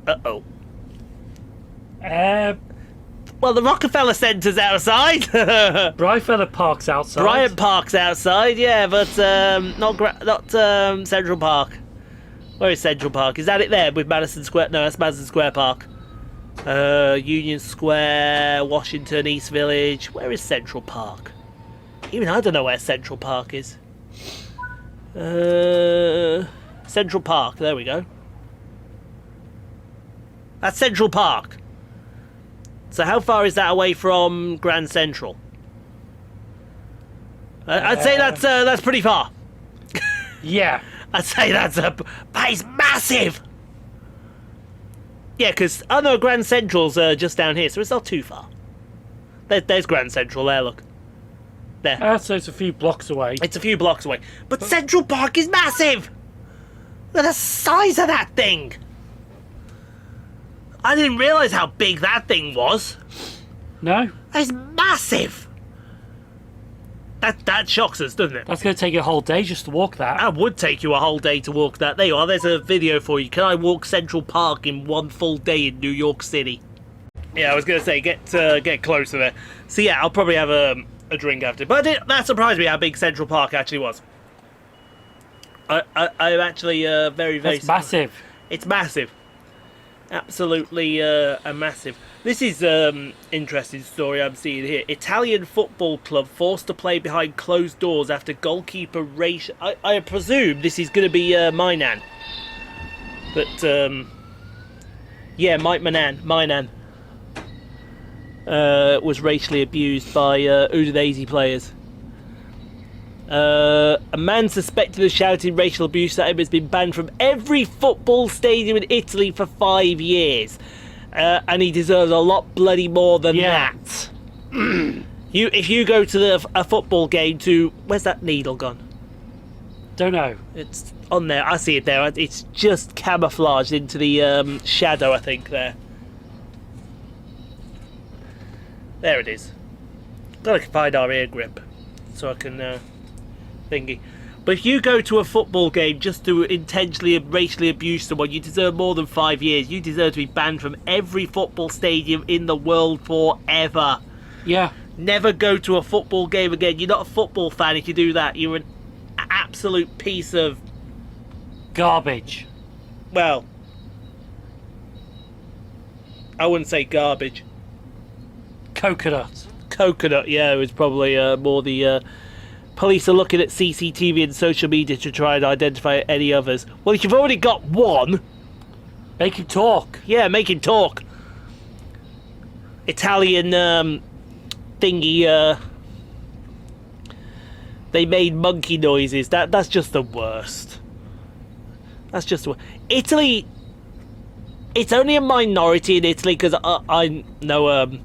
Speaker 1: Uh-oh. Well, the Rockefeller Centre's outside.
Speaker 2: Bryfella Park's outside.
Speaker 1: Bryant Park's outside, yeah, but not Central Park. Where is Central Park? Is that it there with Madison Square? No, that's Madison Square Park. Union Square, Washington, East Village. Where is Central Park? Even I don't know where Central Park is. Central Park, there we go. That's Central Park. So how far is that away from Grand Central?
Speaker 3: I'd say that's pretty far.
Speaker 2: Yeah.
Speaker 3: I'd say that is massive. Yeah, because I know Grand Central's just down here, so it's not too far. There's Grand Central there, look. There.
Speaker 2: So it's a few blocks away.
Speaker 3: It's a few blocks away. But Central Park is massive! Look at the size of that thing! I didn't realise how big that thing was.
Speaker 2: No?
Speaker 3: That's massive! That shocks us, doesn't it?
Speaker 2: That's going to take you a whole day just to walk that.
Speaker 3: That would take you a whole day to walk that. There you are, there's a video for you. Can I walk Central Park in one full day in New York City? Yeah, I was going to say, get closer there. So yeah, I'll probably have a drink after. But that surprised me how big Central Park actually was. I'm actually very, very...
Speaker 2: That's massive.
Speaker 3: It's massive. Absolutely a massive. This is interesting story I'm seeing here. Italian football club forced to play behind closed doors after goalkeeper race. I presume this is going to be Mainan. But yeah, Mike Mainan was racially abused by Udinese players. A man suspected of shouting racial abuse at him has been banned from every football stadium in Italy for 5 years. And he deserves a lot bloody more than that. If you go to a football game to... Where's that needle gone?
Speaker 2: Don't know.
Speaker 3: It's on there. I see it there. It's just camouflaged into the shadow, I think, there. There it is. Gotta find our ear grip so I can thingy. But if you go to a football game just to intentionally and racially abuse someone, you deserve more than 5 years. You deserve to be banned from every football stadium in the world forever.
Speaker 2: Yeah.
Speaker 3: Never go to a football game again. You're not a football fan if you do that. You're an absolute piece of...
Speaker 2: Garbage.
Speaker 3: Well, I wouldn't say garbage.
Speaker 2: Coconut.
Speaker 3: Coconut, yeah, it was probably more the... Police are looking at CCTV and social media to try and identify any others. Well, if you've already got one...
Speaker 2: Make him talk.
Speaker 3: Yeah, make him talk. Italian thingy, they made monkey noises. That's just the worst. That's just the worst. Italy... It's only a minority in Italy, because I know...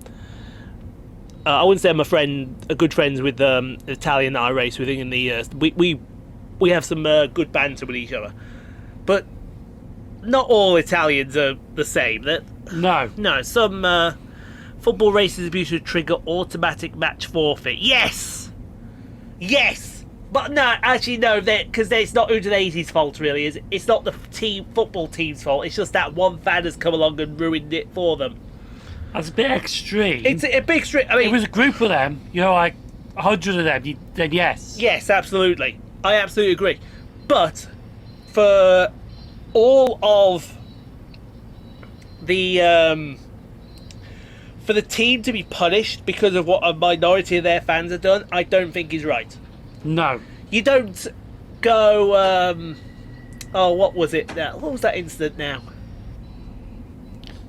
Speaker 3: I wouldn't say I'm a good friends with the Italian that I race with in the we have some good banter with each other, but not all Italians are the same. No, some football races abuse would trigger automatic match forfeit. Yes, but no, actually no, because it's not Udinese's fault really. It's not the football team's fault. It's just that one fan has come along and ruined it for them.
Speaker 2: That's a bit extreme.
Speaker 3: It's a big extreme. I mean,
Speaker 2: it was a group of them, like 100 of them, then yes.
Speaker 3: Yes, absolutely. I absolutely agree. But for all of the for the team to be punished because of what a minority of their fans have done, I don't think is right.
Speaker 2: No.
Speaker 3: You don't go what was it? What was that incident now?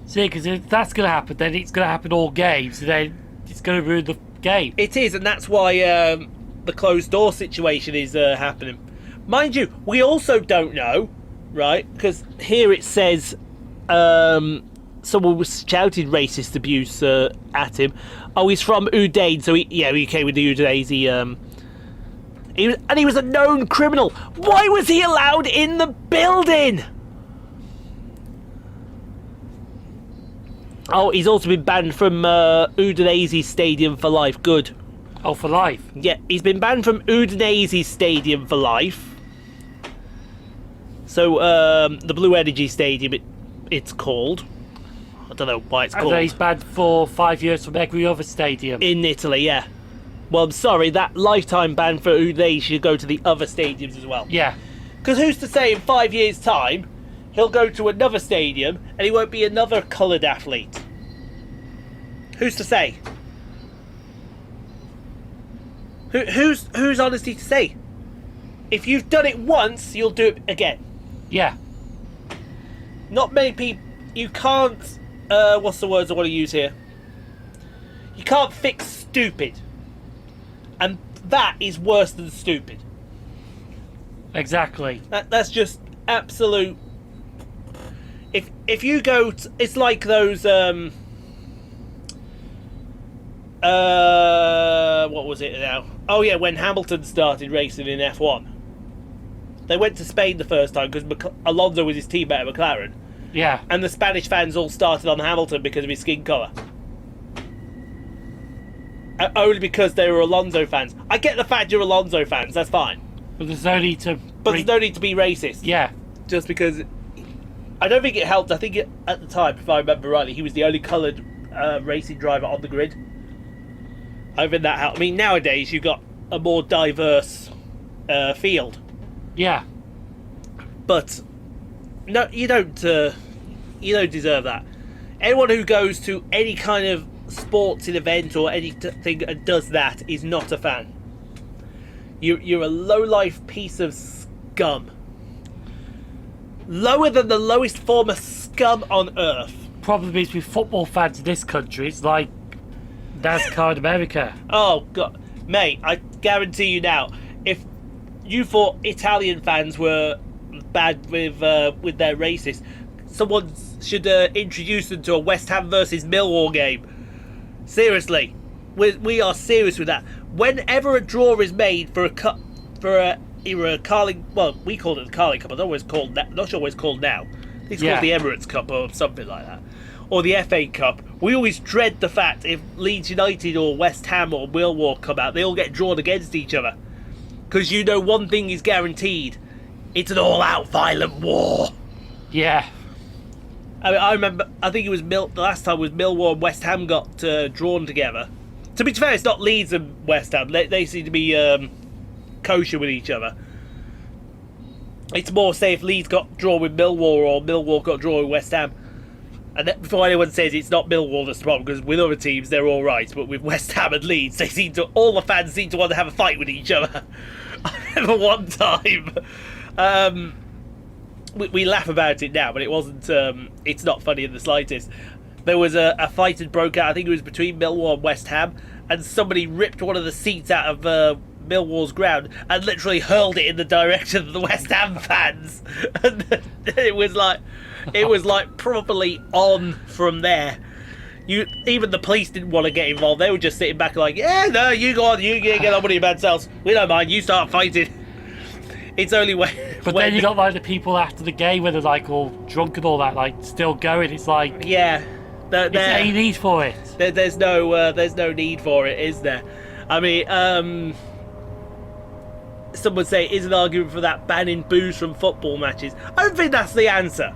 Speaker 2: See, because if that's going to happen, then it's going to happen all games, and then it's going to ruin the game.
Speaker 3: It is, and that's why the closed door situation is happening. Mind you, we also don't know, right? Because here it says someone was shouting racist abuse at him. Oh, he's from Udine, so he came with the Udinese. He was a known criminal. Why was he allowed in the building? Oh, he's also been banned from Udinese Stadium for life. Good.
Speaker 2: Oh, for life?
Speaker 3: Yeah, he's been banned from Udinese Stadium for life. So, the Blue Energy Stadium, it's called. I don't know why it's called.
Speaker 2: And he's banned for 5 years from every other stadium.
Speaker 3: In Italy, yeah. Well, I'm sorry, that lifetime ban for Udinese should go to the other stadiums as well.
Speaker 2: Yeah.
Speaker 3: Because who's to say in 5 years' time... he'll go to another stadium and he won't be another coloured athlete. Who's to say? Who's honesty to say? If you've done it once, you'll do it again.
Speaker 2: Yeah.
Speaker 3: Not many people... You can't... what's the words I want to use here? You can't fix stupid.
Speaker 1: And that is worse than stupid.
Speaker 2: Exactly.
Speaker 1: That's just absolute. If you go, it's like those. What was it now? Oh yeah, when Hamilton started racing in F1, they went to Spain the first time because Alonso was his teammate at McLaren.
Speaker 2: Yeah.
Speaker 1: And the Spanish fans all started on Hamilton because of his skin colour. Only because they were Alonso fans. I get the fact you're Alonso fans, that's fine.
Speaker 2: But there's no need to...
Speaker 1: There's no need to be racist.
Speaker 2: Yeah.
Speaker 1: Just because... I don't think it helped. I think at the time, if I remember rightly, he was the only coloured racing driver on the grid. I think that helped. I mean, nowadays you've got a more diverse field.
Speaker 2: Yeah.
Speaker 1: But... No, you don't deserve that. Anyone who goes to any kind of sporting event or anything and does that is not a fan. You're a low-life piece of scum. Lower than the lowest form of scum on earth.
Speaker 2: Problem is with football fans in this country, it's like NASCAR in America.
Speaker 1: Oh, God. Mate, I guarantee you now, if you thought Italian fans were bad with their racists, someone should introduce them to a West Ham versus Millwall game. Seriously, we are serious with that. Whenever a draw is made for a cup, either a Carling, well, we called it the Carling Cup. I don't know what it's called. Not sure what it's called now. It's called the Emirates Cup or something like that, or the FA Cup. We always dread the fact if Leeds United or West Ham or Millwall come out, they all get drawn against each other, because you know one thing is guaranteed. It's an all-out violent war.
Speaker 2: Yeah.
Speaker 1: I mean, I remember, I think it was the last time was Millwall and West Ham got drawn together. To be fair, it's not Leeds and West Ham. They seem to be kosher with each other. It's more, say, if Leeds got drawn with Millwall or Millwall got drawn with West Ham. And before anyone says it's not Millwall that's the problem, because with other teams they're all right, but with West Ham and Leeds, all the fans seem to want to have a fight with each other. I remember one time. We laugh about it now, but it wasn't. It's not funny in the slightest. There was a fight that broke out. I think it was between Millwall and West Ham, and somebody ripped one of the seats out of Millwall's ground and literally hurled it in the direction of the West Ham fans. And it was like properly on from there. Even the police didn't want to get involved. They were just sitting back like, yeah, no, you go on, you get on with your bad selves. We don't mind. You start fighting. It's only when...
Speaker 2: But then you got like the people after the game where they're like all drunk and all that, like still going. It's like...
Speaker 1: Yeah.
Speaker 2: There's any need for it.
Speaker 1: There's no need for it, is there? I mean, some would say, is an argument for that banning booze from football matches. I don't think that's the answer.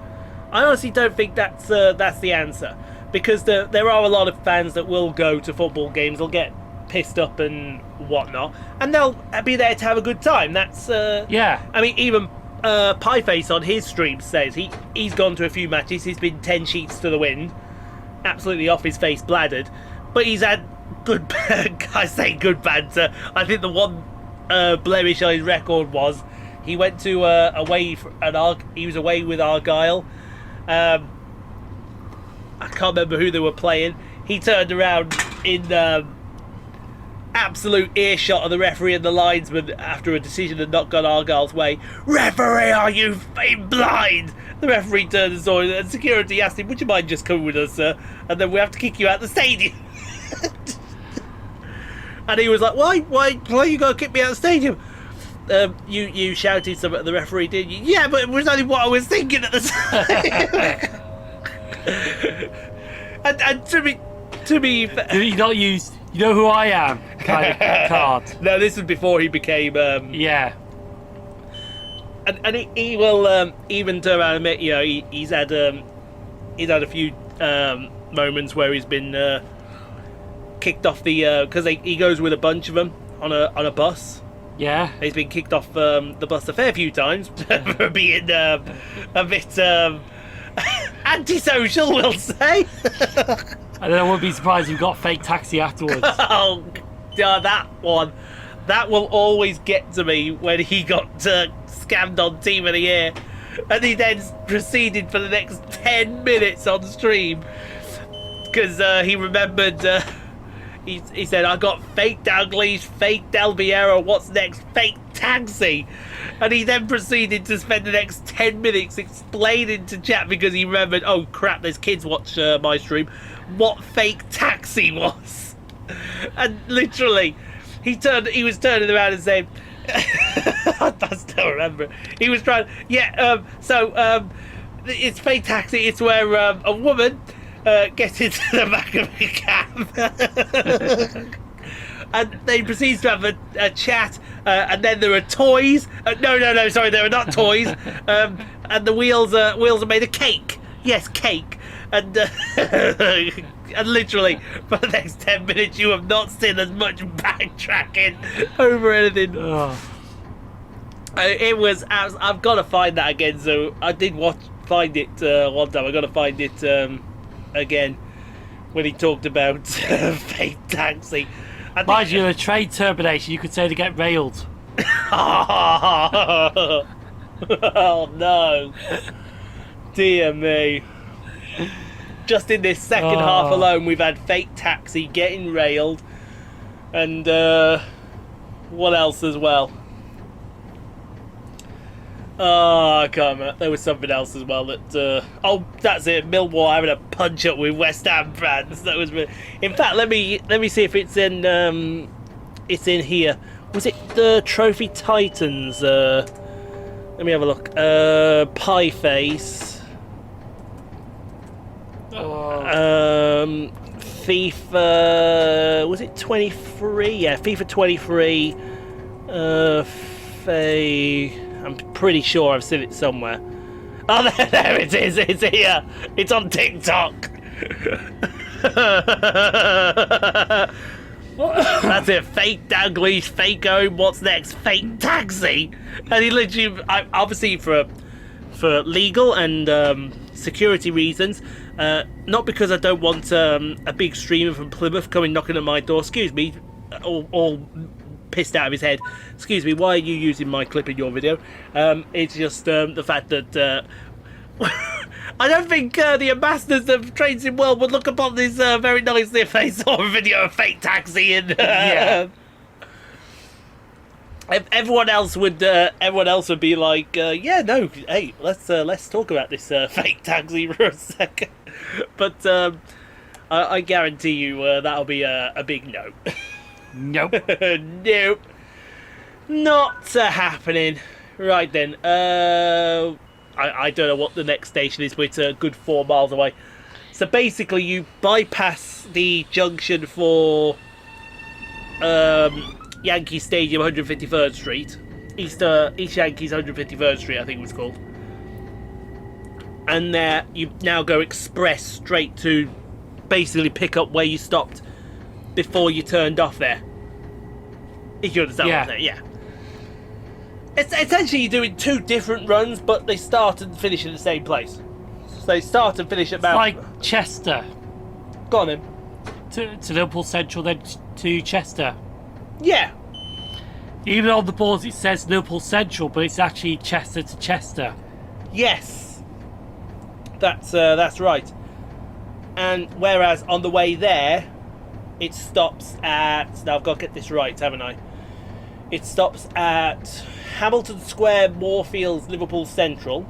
Speaker 1: I honestly don't think that's the answer. Because there are a lot of fans that will go to football games, they'll get pissed up and whatnot, and they'll be there to have a good time. That's
Speaker 2: yeah.
Speaker 1: I mean, even Pieface on his stream says he's gone to a few matches. He's been 10 sheets to the wind, absolutely off his face, bladdered, but he's had good. I say good banter. I think the one blemish on his record was he went to he was away with Argyle. I can't remember who they were playing. He turned around in absolute earshot of the referee and the linesman after a decision had not gone Argyle's way. Referee, are you blind? The referee turned and saw him, and security asked him, would you mind just coming with us, sir? And then we have to kick you out the stadium. And he was like, why you gotta kick me out of the stadium? You shouted something at the referee, didn't you? Yeah, but it was only what I was thinking at the time. and to be
Speaker 2: Did he not use "you know who I am" kind of card?
Speaker 1: No, this was before he became
Speaker 2: yeah.
Speaker 1: And he will even turn around and admit, you know, he's had a few moments where he's been kicked off the because he goes with a bunch of them on a bus.
Speaker 2: Yeah.
Speaker 1: He's been kicked off the bus a fair few times for being a bit antisocial, we'll say.
Speaker 2: And then I wouldn't be surprised if you got a fake taxi afterwards.
Speaker 1: Oh, that one. That will always get to me when he got scammed on Team of the Year. And he then proceeded for the next 10 minutes on stream. Because he remembered he said, I got fake Dalglish, fake Del Viero, what's next? Fake Taxi. And he then proceeded to spend the next 10 minutes explaining to chat, because he remembered, oh crap, there's kids watch my stream, what fake taxi was. And literally, he was turning around and saying, I still remember. He was trying, it's fake taxi. It's where a woman gets into the back of a cab, and they proceeds to have a chat, and then there are toys. No, sorry, there are not toys. And the wheels are made of cake. Yes, cake. And and literally for the next 10 minutes, you have not seen as much backtracking over anything.
Speaker 2: Oh.
Speaker 1: It was. I've got to find that again. So I did find it one time. I got to find it again when he talked about fake taxi.
Speaker 2: Mind you, a trade termination, you could say to get railed.
Speaker 1: Oh no, dear me. Just in this second half alone, we've had fake taxi, getting railed, and what else as well? Oh, I can't remember. There was something else as well that. That's it. Millwall having a punch up with West Ham fans. That was. In fact, let me see if it's in. It's in here. Was it the Trophy Titans? Let me have a look. Pie Face. FIFA, was it 23? Yeah, FIFA 23. I'm pretty sure I've seen it somewhere. Oh, there it is. It's here. It's on TikTok. That's it. Fake Dalglish, fake home. What's next? Fake taxi. And he literally, obviously for legal and security reasons. Not because I don't want a big streamer from Plymouth coming knocking at my door. Excuse me, all pissed out of his head. Excuse me, why are you using my clip in your video? It's just the fact that I don't think the ambassadors of Trains in World would look upon this very nicely if they saw a video of fake taxi and
Speaker 2: Yeah.
Speaker 1: Everyone else would be like, yeah, no, hey, let's talk about this fake taxi for a second. But I guarantee you that'll be a big no.
Speaker 2: Nope.
Speaker 1: Nope. Not happening. Right then. I don't know what the next station is, but it's a good 4 miles away. So basically, you bypass the junction for Yankee Stadium, 153rd Street. East Yankees 153rd Street, I think it was called. And there, you now go express straight to basically pick up where you stopped before you turned off there. If you understand what I'm saying, yeah. It's essentially you're doing 2 different runs, but they start and finish in the same place. So they start and finish at Mount...
Speaker 2: Like Chester.
Speaker 1: Go on then.
Speaker 2: To Liverpool Central, then to Chester.
Speaker 1: Yeah.
Speaker 2: Even on the boards it says Liverpool Central, but it's actually Chester to Chester.
Speaker 1: Yes. That's right. And whereas on the way there, it stops at... Now I've got to get this right, haven't I? It stops at Hamilton Square, Moorfields, Liverpool Central.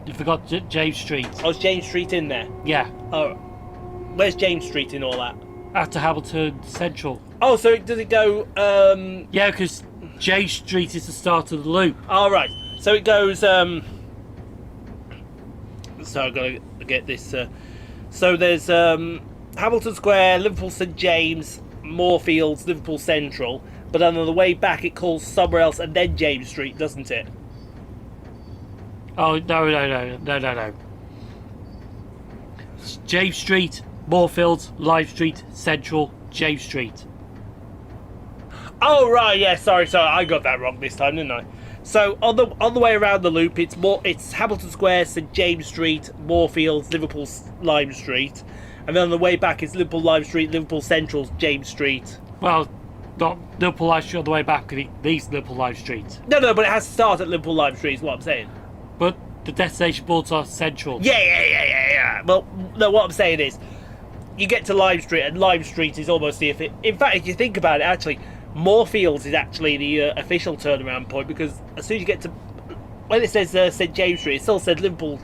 Speaker 2: You forgot James Street.
Speaker 1: Oh, is James Street in there?
Speaker 2: Yeah.
Speaker 1: Oh, where's James Street in all that?
Speaker 2: After Hamilton Central.
Speaker 1: Oh, so does it go...
Speaker 2: Yeah, because James Street is the start of the loop.
Speaker 1: Oh, right. So it goes... So I've got to get this... So there's Hamilton Square, Liverpool St James, Moorfields, Liverpool Central... But then on the way back, it calls somewhere else and then James Street, doesn't it?
Speaker 2: Oh, no. James Street, Moorfields, Lime Street, Central, James Street.
Speaker 1: Oh, right, yeah, sorry, I got that wrong this time, didn't I? So, on the way around the loop, it's Hamilton Square, St James Street, Moorfields, Liverpool Lime Street. And then on the way back, it's Liverpool Lime Street, Liverpool Central, James Street.
Speaker 2: Well... Not Liverpool Live Street on the way back, because it leaves Liverpool Live Street.
Speaker 1: No, but it has to start at Liverpool Live Street, is what I'm saying.
Speaker 2: But the destination boards are central.
Speaker 1: Yeah. Well, no, what I'm saying is, you get to Lime Street, and Lime Street is almost the... In fact, if you think about it, actually, Moorfields is actually the official turnaround point, because as soon as you get to... When it says St James Street, it still says Liverpool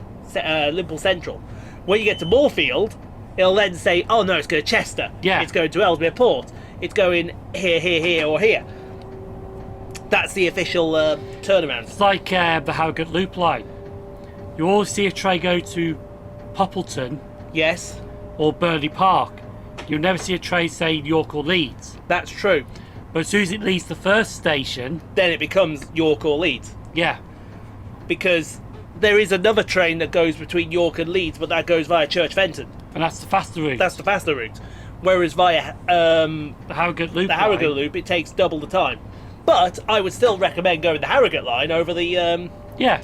Speaker 1: Central. When you get to Moorfield, it'll then say, oh no, it's going to Chester.
Speaker 2: Yeah.
Speaker 1: It's going to Ellesmere Port. It's going here, here, here, or here. That's the official turnaround.
Speaker 2: It's like the Harrogate Loop line. You always see a train go to Poppleton
Speaker 1: Yes,
Speaker 2: or Burnley Park. You'll never see a train saying York or Leeds.
Speaker 1: that's true.
Speaker 2: But as soon as it leaves the first station,
Speaker 1: Then it becomes York or Leeds.
Speaker 2: yeah,
Speaker 1: Because there is another train that goes between York and Leeds, but that goes via Church Fenton.
Speaker 2: and that's the faster route.
Speaker 1: That's the faster route. Whereas via
Speaker 2: the Harrogate Loop
Speaker 1: the
Speaker 2: line.
Speaker 1: Harrogate Loop, it takes double the time. But I would still recommend going the Harrogate line over the
Speaker 2: Yeah,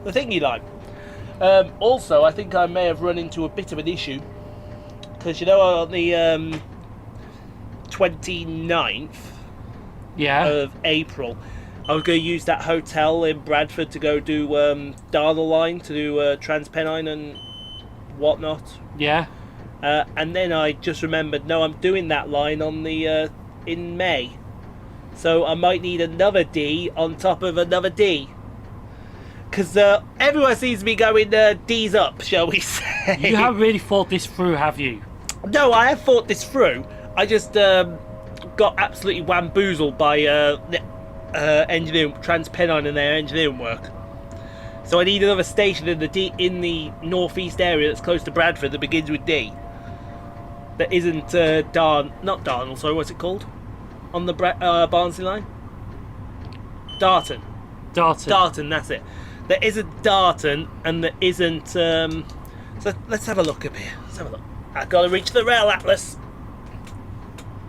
Speaker 1: thingy line. Also, I think I may have run into a bit of an issue. Because, you know, on the 29th
Speaker 2: yeah,
Speaker 1: of April, I was going to use that hotel in Bradford to go do Darnell line, to do Transpennine and whatnot.
Speaker 2: yeah.
Speaker 1: And then I just remembered, no, I'm doing that line on the in May. So I might need another D on top of another D. Because everyone seems to be going D's up, shall we say.
Speaker 2: You haven't really thought this through, have you?
Speaker 1: No, I have thought this through. I just got absolutely wamboozled by engineering, Transpennine and their engineering work. So I need another station in the northeast area that's close to Bradford that begins with D. That isn't not Darnell, sorry, what's it called? On the Barnsley line? Darton, that's it. There isn't Darton, and there isn't... So let's have a look up here. Let's have a look. I've got to reach the rail atlas.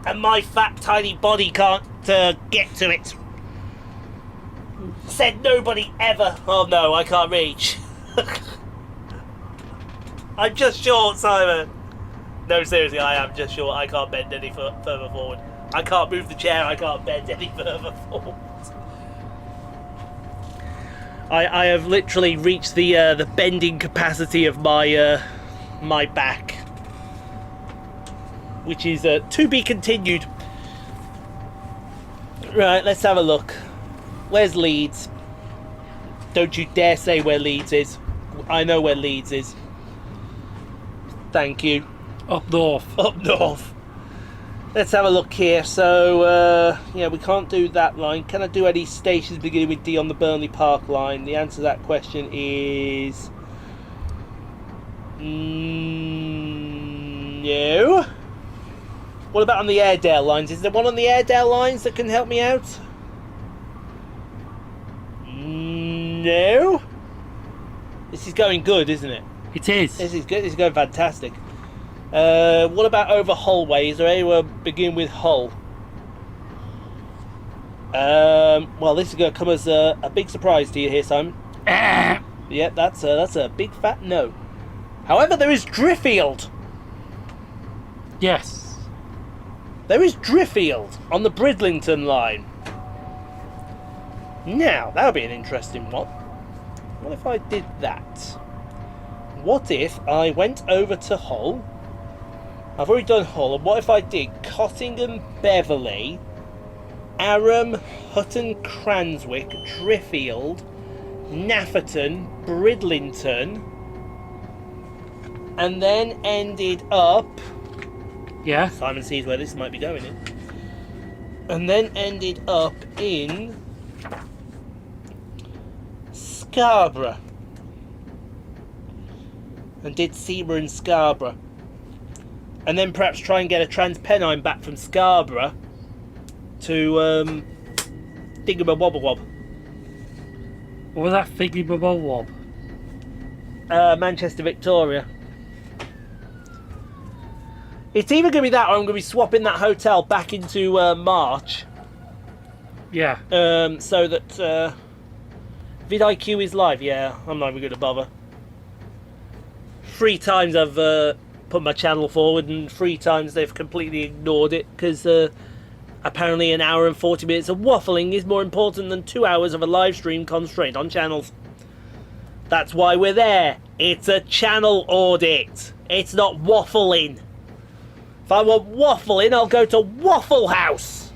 Speaker 1: And my fat, tiny body can't get to it. Said nobody ever. Oh no, I can't reach. I'm just short, Simon. No, seriously, I am just short. I can't bend any further forward. I can't move the chair. I can't bend any further forward. I have literally reached the bending capacity of my my back, which is to be continued. Right, let's have a look. Where's Leeds? Don't you dare say where Leeds is. I know where Leeds is. Thank you.
Speaker 2: Up north.
Speaker 1: Up north. Let's have a look here. So, yeah, we can't do that line. Can I do any stations beginning with D on the Burnley Park line? The answer to that question is... no. What about on the Airedale lines? Is there one on the Airedale lines that can help me out? No. This is going good, isn't it?
Speaker 2: It is.
Speaker 1: This is good. This is going fantastic. What about over Hullway? Is there anyone begin with Hull? Well, this is going to come as a big surprise to you here, Simon. Yeah, that's a big fat no. However, there is Driffield.
Speaker 2: Yes.
Speaker 1: There is Driffield on the Bridlington line. Now, that would be an interesting one. What if I did that? What if I went over to Hull? I've already done Hull. And what if I did Cottingham, Beverley, Aram, Hutton, Cranswick, Driffield, Nafferton, Bridlington, and then ended up...
Speaker 2: Yeah.
Speaker 1: Simon sees where this might be going in. And then ended up in Scarborough. And did Seymour and Scarborough. And then perhaps try and get a Transpennine back from Scarborough to Dingamawobberwob.
Speaker 2: What was that Figgy-Bob-Wob?
Speaker 1: Manchester Victoria. It's either going to be that or I'm going to be swapping that hotel back into March.
Speaker 2: Yeah.
Speaker 1: So that vidIQ is live. Yeah, I'm not even going to bother. 3 times I've put my channel forward and 3 times they've completely ignored it because apparently an hour and 40 minutes of waffling is more important than 2 hours of a live stream constraint on channels. That's why we're there. It's a channel audit. It's not waffling. If I want waffling, I'll go to Waffle House.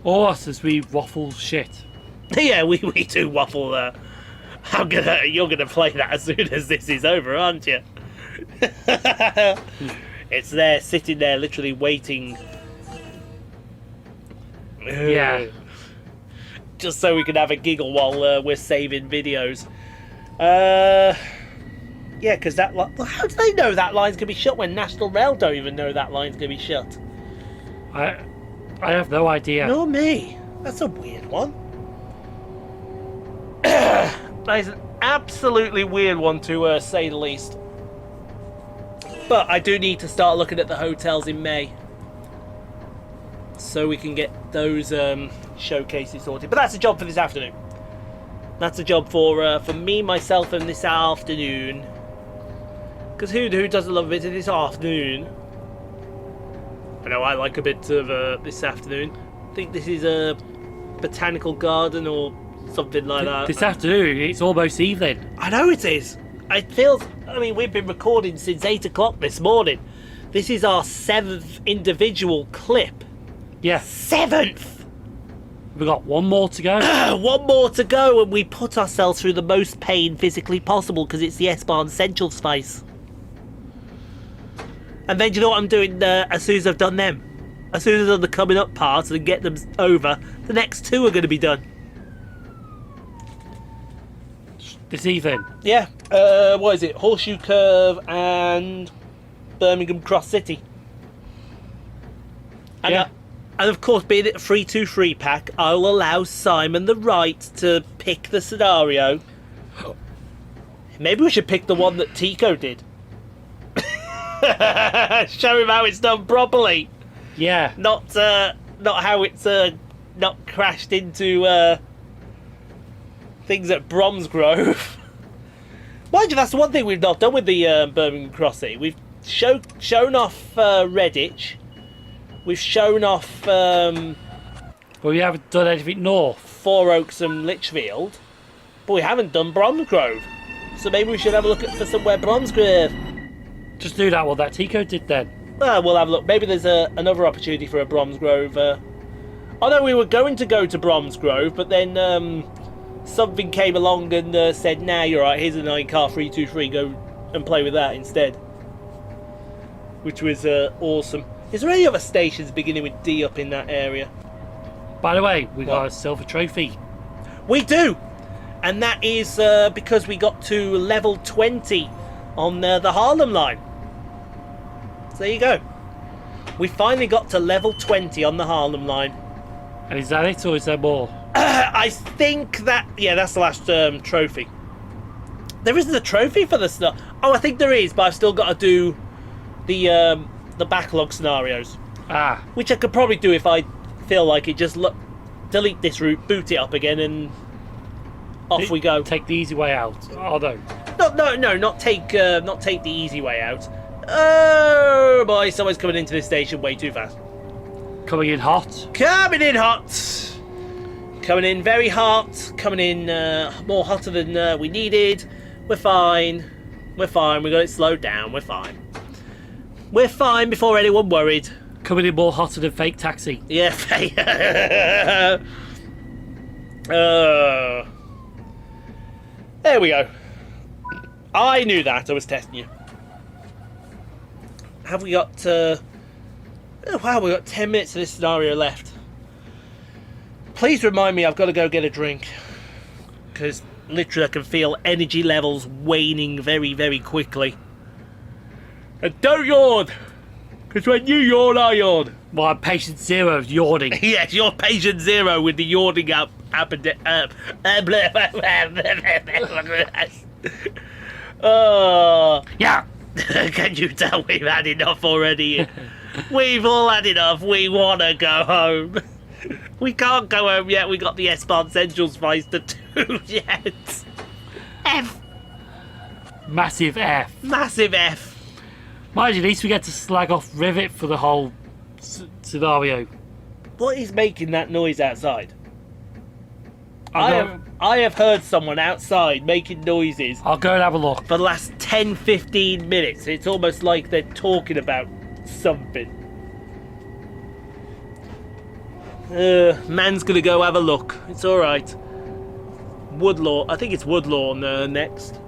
Speaker 2: Or us as we waffle shit.
Speaker 1: Yeah, we do waffle. You're gonna play that as soon as this is over, aren't you? It's there, sitting there, literally waiting.
Speaker 2: Yeah.
Speaker 1: Just so we can have a giggle while we're saving videos. Yeah, because that line... Well, how do they know that line's going to be shut when National Rail don't even know that line's going to be shut?
Speaker 2: I have no idea.
Speaker 1: Nor me. That's a weird one. That is an absolutely weird one to say the least. But I do need to start looking at the hotels in May. So we can get those showcases sorted. But that's a job for this afternoon. That's a job for me, myself, and this afternoon. Because who doesn't love a bit of this afternoon? I know I like a bit of this afternoon. I think this is a botanical garden or something like that.
Speaker 2: This afternoon, it's almost evening.
Speaker 1: I know it is. It feels... I mean, we've been recording since 8 o'clock this morning. This is our 7th individual clip.
Speaker 2: Yeah.
Speaker 1: 7th!
Speaker 2: We've got one more to go.
Speaker 1: One more to go, and we put ourselves through the most pain physically possible because it's the S-Bar Essential Spice. And then do you know what I'm doing as soon as I've done them? As soon as I've done the coming up part and get them over, the next 2 are going to be done.
Speaker 2: This evening.
Speaker 1: Yeah. What is it? Horseshoe Curve and Birmingham Cross City. And
Speaker 2: Yeah.
Speaker 1: And of course, being it a 3-2-3 pack, I'll allow Simon the right to pick the scenario. Maybe we should pick the one that Tico did. Show him how it's done properly.
Speaker 2: Yeah.
Speaker 1: Not how it's not crashed into things at Bromsgrove. Mind you, that's the one thing we've not done with the Birmingham Cross City. We've shown off Redditch. We've shown off
Speaker 2: But we haven't done anything north.
Speaker 1: Four Oaks and Lichfield, but we haven't done Bromsgrove. So maybe we should have a look for somewhere Bromsgrove.
Speaker 2: Just do that what that Tico did then.
Speaker 1: We'll have a look. Maybe there's another opportunity for a Bromsgrove. Although we were going to go to Bromsgrove, but then something came along and said, nah, you're right, here's a 9-car 323, go and play with that instead. Which was awesome. Is there any other stations beginning with D up in that area?
Speaker 2: By the way, we got a silver trophy.
Speaker 1: We do! And that is because we got to level 20 on the Harlem line. So there you go. We finally got to level 20 on the Harlem line.
Speaker 2: And is that it, or is there more?
Speaker 1: I think that... Yeah, that's the last trophy. There isn't a trophy for the snow. Oh, I think there is, but I've still got to do the backlog scenarios.
Speaker 2: Ah.
Speaker 1: Which I could probably do if I feel like it. Just delete this route, boot it up again, and off we go.
Speaker 2: Take the easy way out. Oh, no.
Speaker 1: No, not take the easy way out. Oh boy, someone's coming into this station way too fast.
Speaker 2: Coming in hot.
Speaker 1: Coming in hot. Coming in very hot. Coming in more hotter than we needed. We're fine. We're fine. We got it slowed down. We're fine. We're fine before anyone worried.
Speaker 2: Coming in more hotter than fake taxi.
Speaker 1: Yeah. There we go. I knew that. I was testing you. Have we got... oh, wow, we've got 10 minutes of this scenario left. Please remind me I've got to go get a drink. Because literally I can feel energy levels waning very, very quickly. And don't yawn! Because when you yawn, I yawn.
Speaker 2: Well, I'm patient zero yawning.
Speaker 1: Yes, you're patient zero with the yawning up. Oh,
Speaker 2: Yeah.
Speaker 1: can you tell we've had enough already? We've all had enough. We want to go home. We can't go home yet. We got the S-Bar Essential Spice to do yet. F.
Speaker 2: Massive F.
Speaker 1: Massive F.
Speaker 2: Mind you, at least we get to slag off Rivet for the whole scenario.
Speaker 1: What is making that noise outside?
Speaker 2: I'll
Speaker 1: I have heard someone outside making noises
Speaker 2: go and have a look.
Speaker 1: for the last 10-15 minutes. It's almost like they're talking about something. Man's gonna go have a look. It's alright. Woodlawn. I think it's Woodlawn next.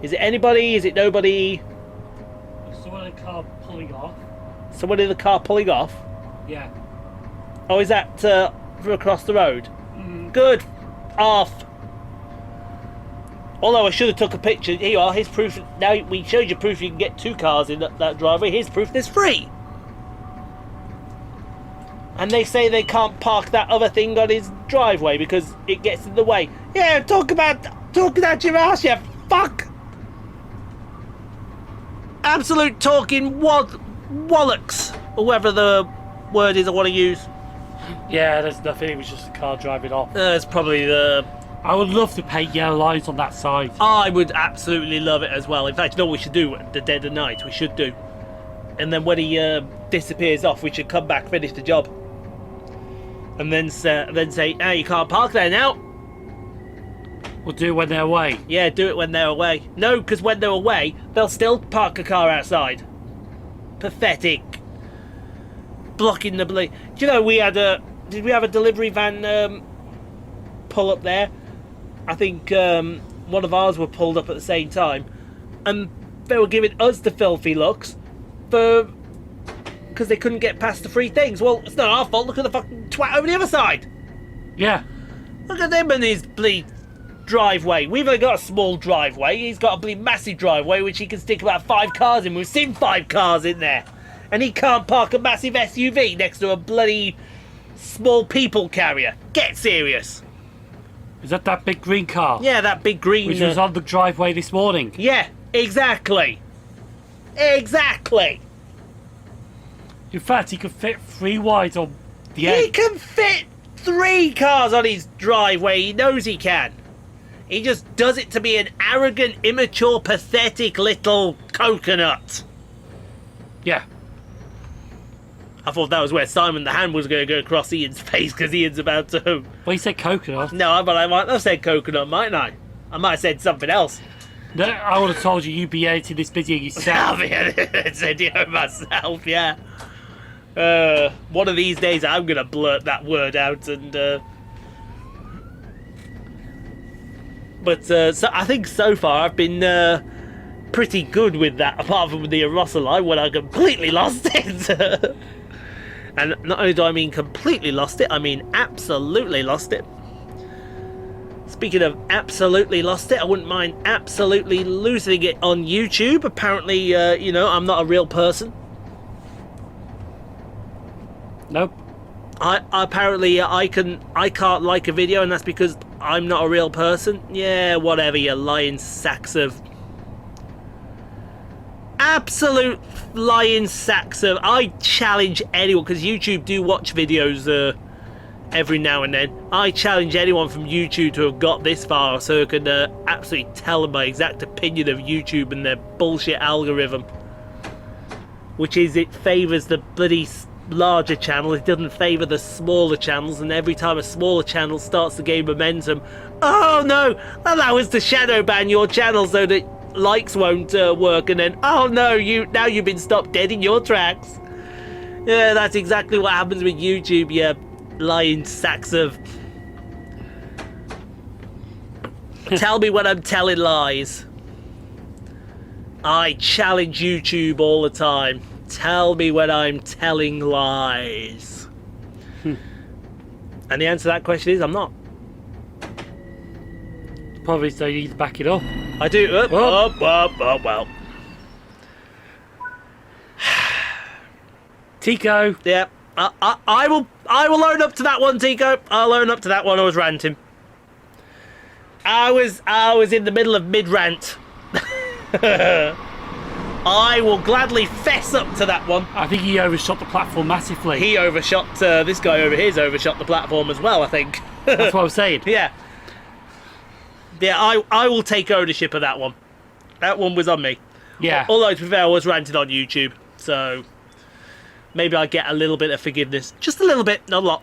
Speaker 1: Is it anybody? Is it nobody?
Speaker 2: Someone in the car pulling off.
Speaker 1: Someone in the car pulling off?
Speaker 2: Yeah.
Speaker 1: Oh, is that from across the road? Good. Off. Although I should have took a picture. Here you are. Here's proof. Now we showed you proof you can get 2 cars in that driveway. Here's proof there's 3. And they say they can't park that other thing on his driveway because it gets in the way. Yeah, talking out your ass, you fuck. Absolute talking wallocks, or whatever the word is I want to use.
Speaker 2: Yeah, there's nothing. It was just a car driving off.
Speaker 1: It's probably the...
Speaker 2: I would love to paint yellow lines on that side.
Speaker 1: I would absolutely love it as well. In fact, you know what we should do at the dead of night? We should do. And then when he disappears off, we should come back, finish the job. And then say, hey, you can't park there now.
Speaker 2: We'll do it when they're away.
Speaker 1: Yeah, do it when they're away. No, because when they're away, they'll still park a car outside. Pathetic. Blocking the... Do you know, did we have a delivery van pull up there? I think one of ours were pulled up at the same time. And they were giving us the filthy looks because they couldn't get past the 3 things. Well, it's not our fault. Look at the fucking twat over the other side.
Speaker 2: Yeah.
Speaker 1: Look at him and his bleed driveway. We've only got a small driveway. He's got a bleed massive driveway which he can stick about 5 cars in. We've seen 5 cars in there. And he can't park a massive SUV next to a bloody small people carrier. Get serious.
Speaker 2: Is that big green car?
Speaker 1: Yeah, that big green...
Speaker 2: Which was on the driveway this morning.
Speaker 1: Yeah, exactly. Exactly.
Speaker 2: In fact, he could fit 3 wide on the
Speaker 1: He
Speaker 2: end.
Speaker 1: can fit 3 cars on his driveway. He knows he can. He just does it to be an arrogant, immature, pathetic little coconut.
Speaker 2: Yeah.
Speaker 1: I thought that was where Simon the Hand was going to go across Ian's face because Ian's about to...
Speaker 2: Well, he said coconut.
Speaker 1: No, but I might have said coconut, mightn't I? I might have said something else.
Speaker 2: No, I would have told you you'd be editing this video yourself.
Speaker 1: I'll be editing video myself, yeah. One of these days I'm going to blurt that word out and... But so I think so far I've been pretty good with that, apart from the Aerosolite when I completely lost it. And not only do I mean completely lost it, I mean absolutely lost it. Speaking of absolutely lost it, I wouldn't mind absolutely losing it on YouTube. Apparently, you know, I'm not a real person.
Speaker 2: Nope.
Speaker 1: I can't like a video, and that's because I'm not a real person. Yeah, whatever, you lying sacks of... Absolute lying sacks of... I challenge anyone, because YouTube do watch videos every now and then. I challenge anyone from YouTube to have got this far so I can absolutely tell them my exact opinion of YouTube and their bullshit algorithm. Which is, it favours the bloody larger channel, it doesn't favour the smaller channels, and every time a smaller channel starts to gain momentum, oh no, allow us to shadow ban your channel so that likes won't work, and then, oh no, now you've been stopped dead in your tracks. Yeah, that's exactly what happens with YouTube, you lying sacks of... Tell me when I'm telling lies. I challenge YouTube all the time. Tell me when I'm telling lies. And the answer to that question is I'm not.
Speaker 2: Probably so you need to back it up.
Speaker 1: I do. Well.
Speaker 2: Tico.
Speaker 1: Yeah. I will own up to that one, Tico. I'll own up to that one. I was ranting. I was in the middle of mid-rant. I will gladly fess up to that one.
Speaker 2: I think he overshot the platform massively.
Speaker 1: He overshot, this guy over here's overshot the platform as well, I think.
Speaker 2: That's what I was saying.
Speaker 1: Yeah. Yeah, I will take ownership of that one. That one was on me.
Speaker 2: Yeah.
Speaker 1: Although, to be fair, I was ranting on YouTube, so maybe I get a little bit of forgiveness. Just a little bit, not a lot.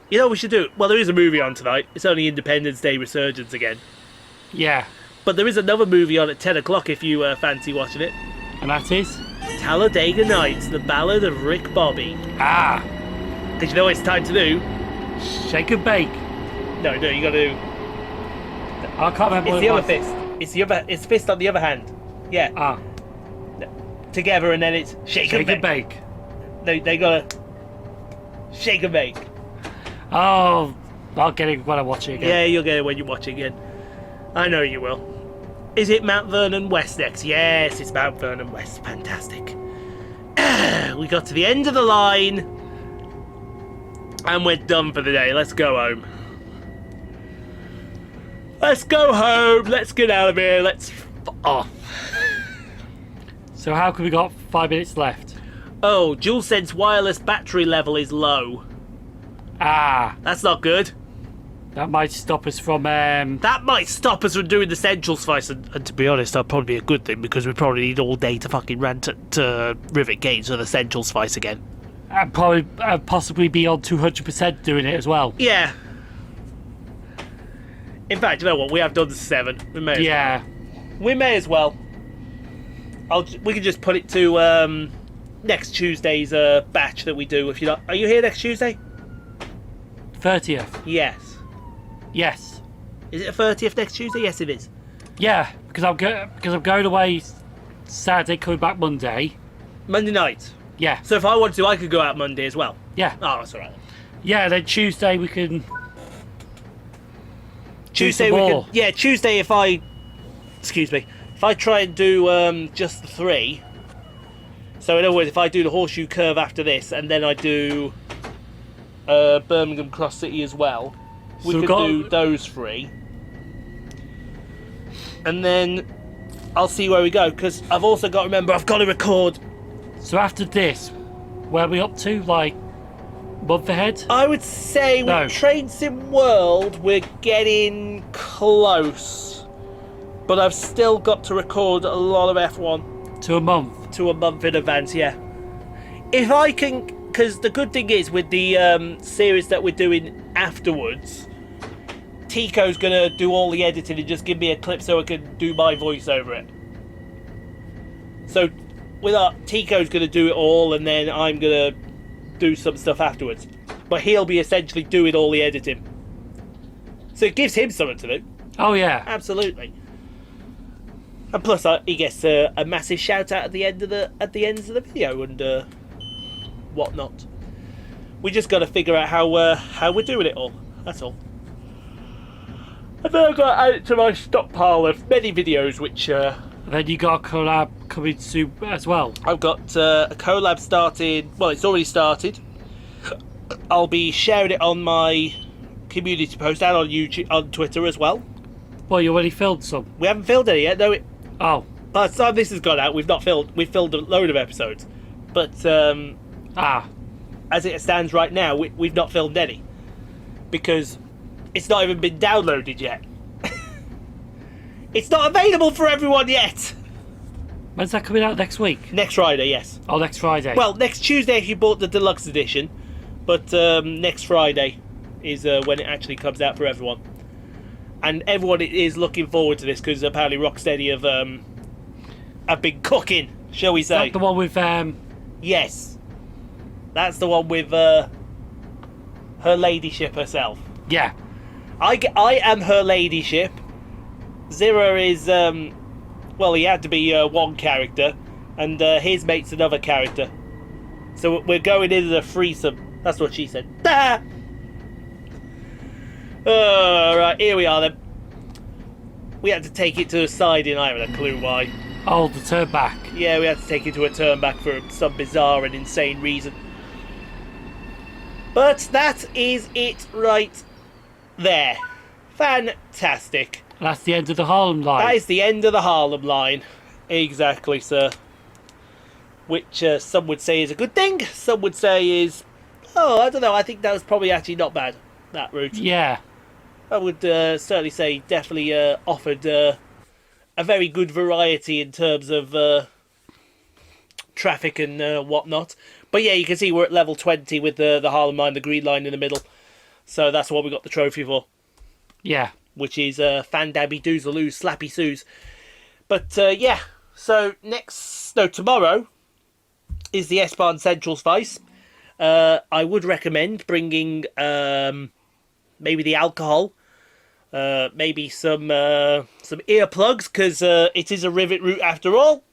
Speaker 1: You know what we should do? Well, there is a movie on tonight. It's only Independence Day Resurgence again.
Speaker 2: Yeah.
Speaker 1: But there is another movie on at 10 o'clock if you fancy watching it.
Speaker 2: And that is?
Speaker 1: Talladega Nights, the Ballad of Rick Bobby.
Speaker 2: Ah!
Speaker 1: Did you know what it's time to do?
Speaker 2: Shake and bake.
Speaker 1: No, you got to do.
Speaker 2: I can't remember
Speaker 1: It's
Speaker 2: what
Speaker 1: the
Speaker 2: it
Speaker 1: other
Speaker 2: was.
Speaker 1: fist. It's the other. It's fist on the other hand. Yeah.
Speaker 2: Ah.
Speaker 1: Together, and then it's shake and bake. They gotta shake and bake.
Speaker 2: Oh, I'll get it when I watch it again.
Speaker 1: Yeah, you'll get it when you watch it again. I know you will. Is it Mount Vernon West next? Yes, it's Mount Vernon West. Fantastic. We got to the end of the line, and we're done for the day. Let's go home. Let's go home. Let's get out of here. Let's off.
Speaker 2: So how come we got 5 minutes left?
Speaker 1: Oh, DualSense wireless battery level is low.
Speaker 2: Ah,
Speaker 1: That's not good.
Speaker 2: that might stop us from...
Speaker 1: That might stop us from doing the Central Spice, and to be honest, that'd probably be a good thing because we probably need all day to fucking run to Rivet Gate for the Central Spice again.
Speaker 2: and probably possibly be on 200% doing it as well.
Speaker 1: Yeah. In fact, you know what? We have done the 7. We may as
Speaker 2: Yeah.
Speaker 1: We may as well. We can just put it to next Tuesday's batch that we do. If you're not, are you here next Tuesday?
Speaker 2: 30th.
Speaker 1: Yes.
Speaker 2: Yes.
Speaker 1: Is it the 30th next Tuesday? Yes, it is.
Speaker 2: Yeah, because I'm going away Saturday, coming back Monday.
Speaker 1: Monday night.
Speaker 2: Yeah.
Speaker 1: So if I wanted to, I could go out Monday as well.
Speaker 2: Yeah.
Speaker 1: Oh, that's all right.
Speaker 2: Yeah, then Tuesday we can...
Speaker 1: Tuesday
Speaker 2: some
Speaker 1: we
Speaker 2: more.
Speaker 1: can. Yeah, Tuesday if I try and do just the 3. So in other words, if I do the Horseshoe Curve after this, and then I do Birmingham Cross City as well, we
Speaker 2: So
Speaker 1: could do those 3, and then I'll see where we go. Because I've also got to remember I've got to record.
Speaker 2: So after this, where are we up to? Like, month ahead?
Speaker 1: I would say
Speaker 2: No.
Speaker 1: with Train Sim World, we're getting close, but I've still got to record a lot of F1
Speaker 2: To a month.
Speaker 1: to a month in advance. Yeah, if I can, because the good thing is with the series that we're doing afterwards, Tico's gonna do all the editing and just give me a clip so I can do my voice over it. So with Tico's gonna do it all, and then I'm gonna do some stuff afterwards, but he'll be essentially doing all the editing, so it gives him something to do.
Speaker 2: Oh yeah.
Speaker 1: Absolutely. And plus he gets a massive shout out at the end of the ends of the video and whatnot. We just got to figure out how we're doing it all. That's all. And then I've got to add it to my stockpile of many videos, which
Speaker 2: Then you got a collab coming soon as well.
Speaker 1: I've got a collab started. Well, it's already started. I'll be sharing it on my community post and on YouTube, on Twitter as well.
Speaker 2: Well, you already filmed some.
Speaker 1: We haven't filmed any yet. No,
Speaker 2: Oh.
Speaker 1: by the time this has gone out, we've not filmed. We've filmed a load of episodes, but as it stands right now, we've not filmed any because it's not even been downloaded yet. It's not available for everyone yet.
Speaker 2: When's that coming out? Next week?
Speaker 1: Next Friday, yes.
Speaker 2: Oh, next Friday.
Speaker 1: Well, next Tuesday if you bought the deluxe edition, but next Friday is when it actually comes out for everyone. And everyone is looking forward to this because apparently Rocksteady have been cooking, shall we
Speaker 2: is
Speaker 1: say?
Speaker 2: that the one with
Speaker 1: Yes, that's the one with her ladyship herself.
Speaker 2: yeah.
Speaker 1: I am her ladyship. Zero is well, he had to be one character, and his mate's another character. So we're going into the threesome. That's what she said. Right, here we are then. We had to take it to a side in. I haven't a clue why.
Speaker 2: Oh, the turn back.
Speaker 1: Yeah, we had to take it to a turn back for some bizarre and insane reason. But that is it right there. Fantastic.
Speaker 2: That's the end of the Harlem line.
Speaker 1: That is the end of the Harlem line. Exactly, sir. Which some would say is a good thing. Some would say is... Oh, I don't know. I think that was probably actually not bad, that route.
Speaker 2: Yeah.
Speaker 1: I would certainly say definitely offered a very good variety in terms of traffic and whatnot. But yeah, you can see we're at level 20 with the Harlem line, the green line in the middle. So that's what we got the trophy for.
Speaker 2: Yeah.
Speaker 1: Which is Fandabby Doozaloo Slappy Sues. But yeah, So tomorrow is the S-Bahn Central's Vice. I would recommend bringing maybe the alcohol, maybe some earplugs, because it is a rivet route after all,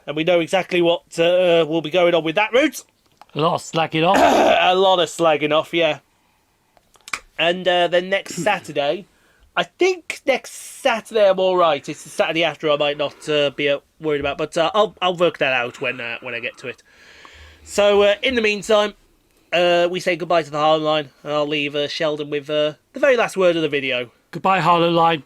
Speaker 1: and we know exactly what will be going on with that route.
Speaker 2: A lot of slagging off.
Speaker 1: A lot of slagging off, yeah. And then next Saturday, I think next Saturday I'm all right. It's the Saturday after I might not be worried about, but I'll work that out when I get to it. So in the meantime, we say goodbye to the Harlem line, and I'll leave Sheldon with the very last word of the video.
Speaker 2: Goodbye, Harlem line.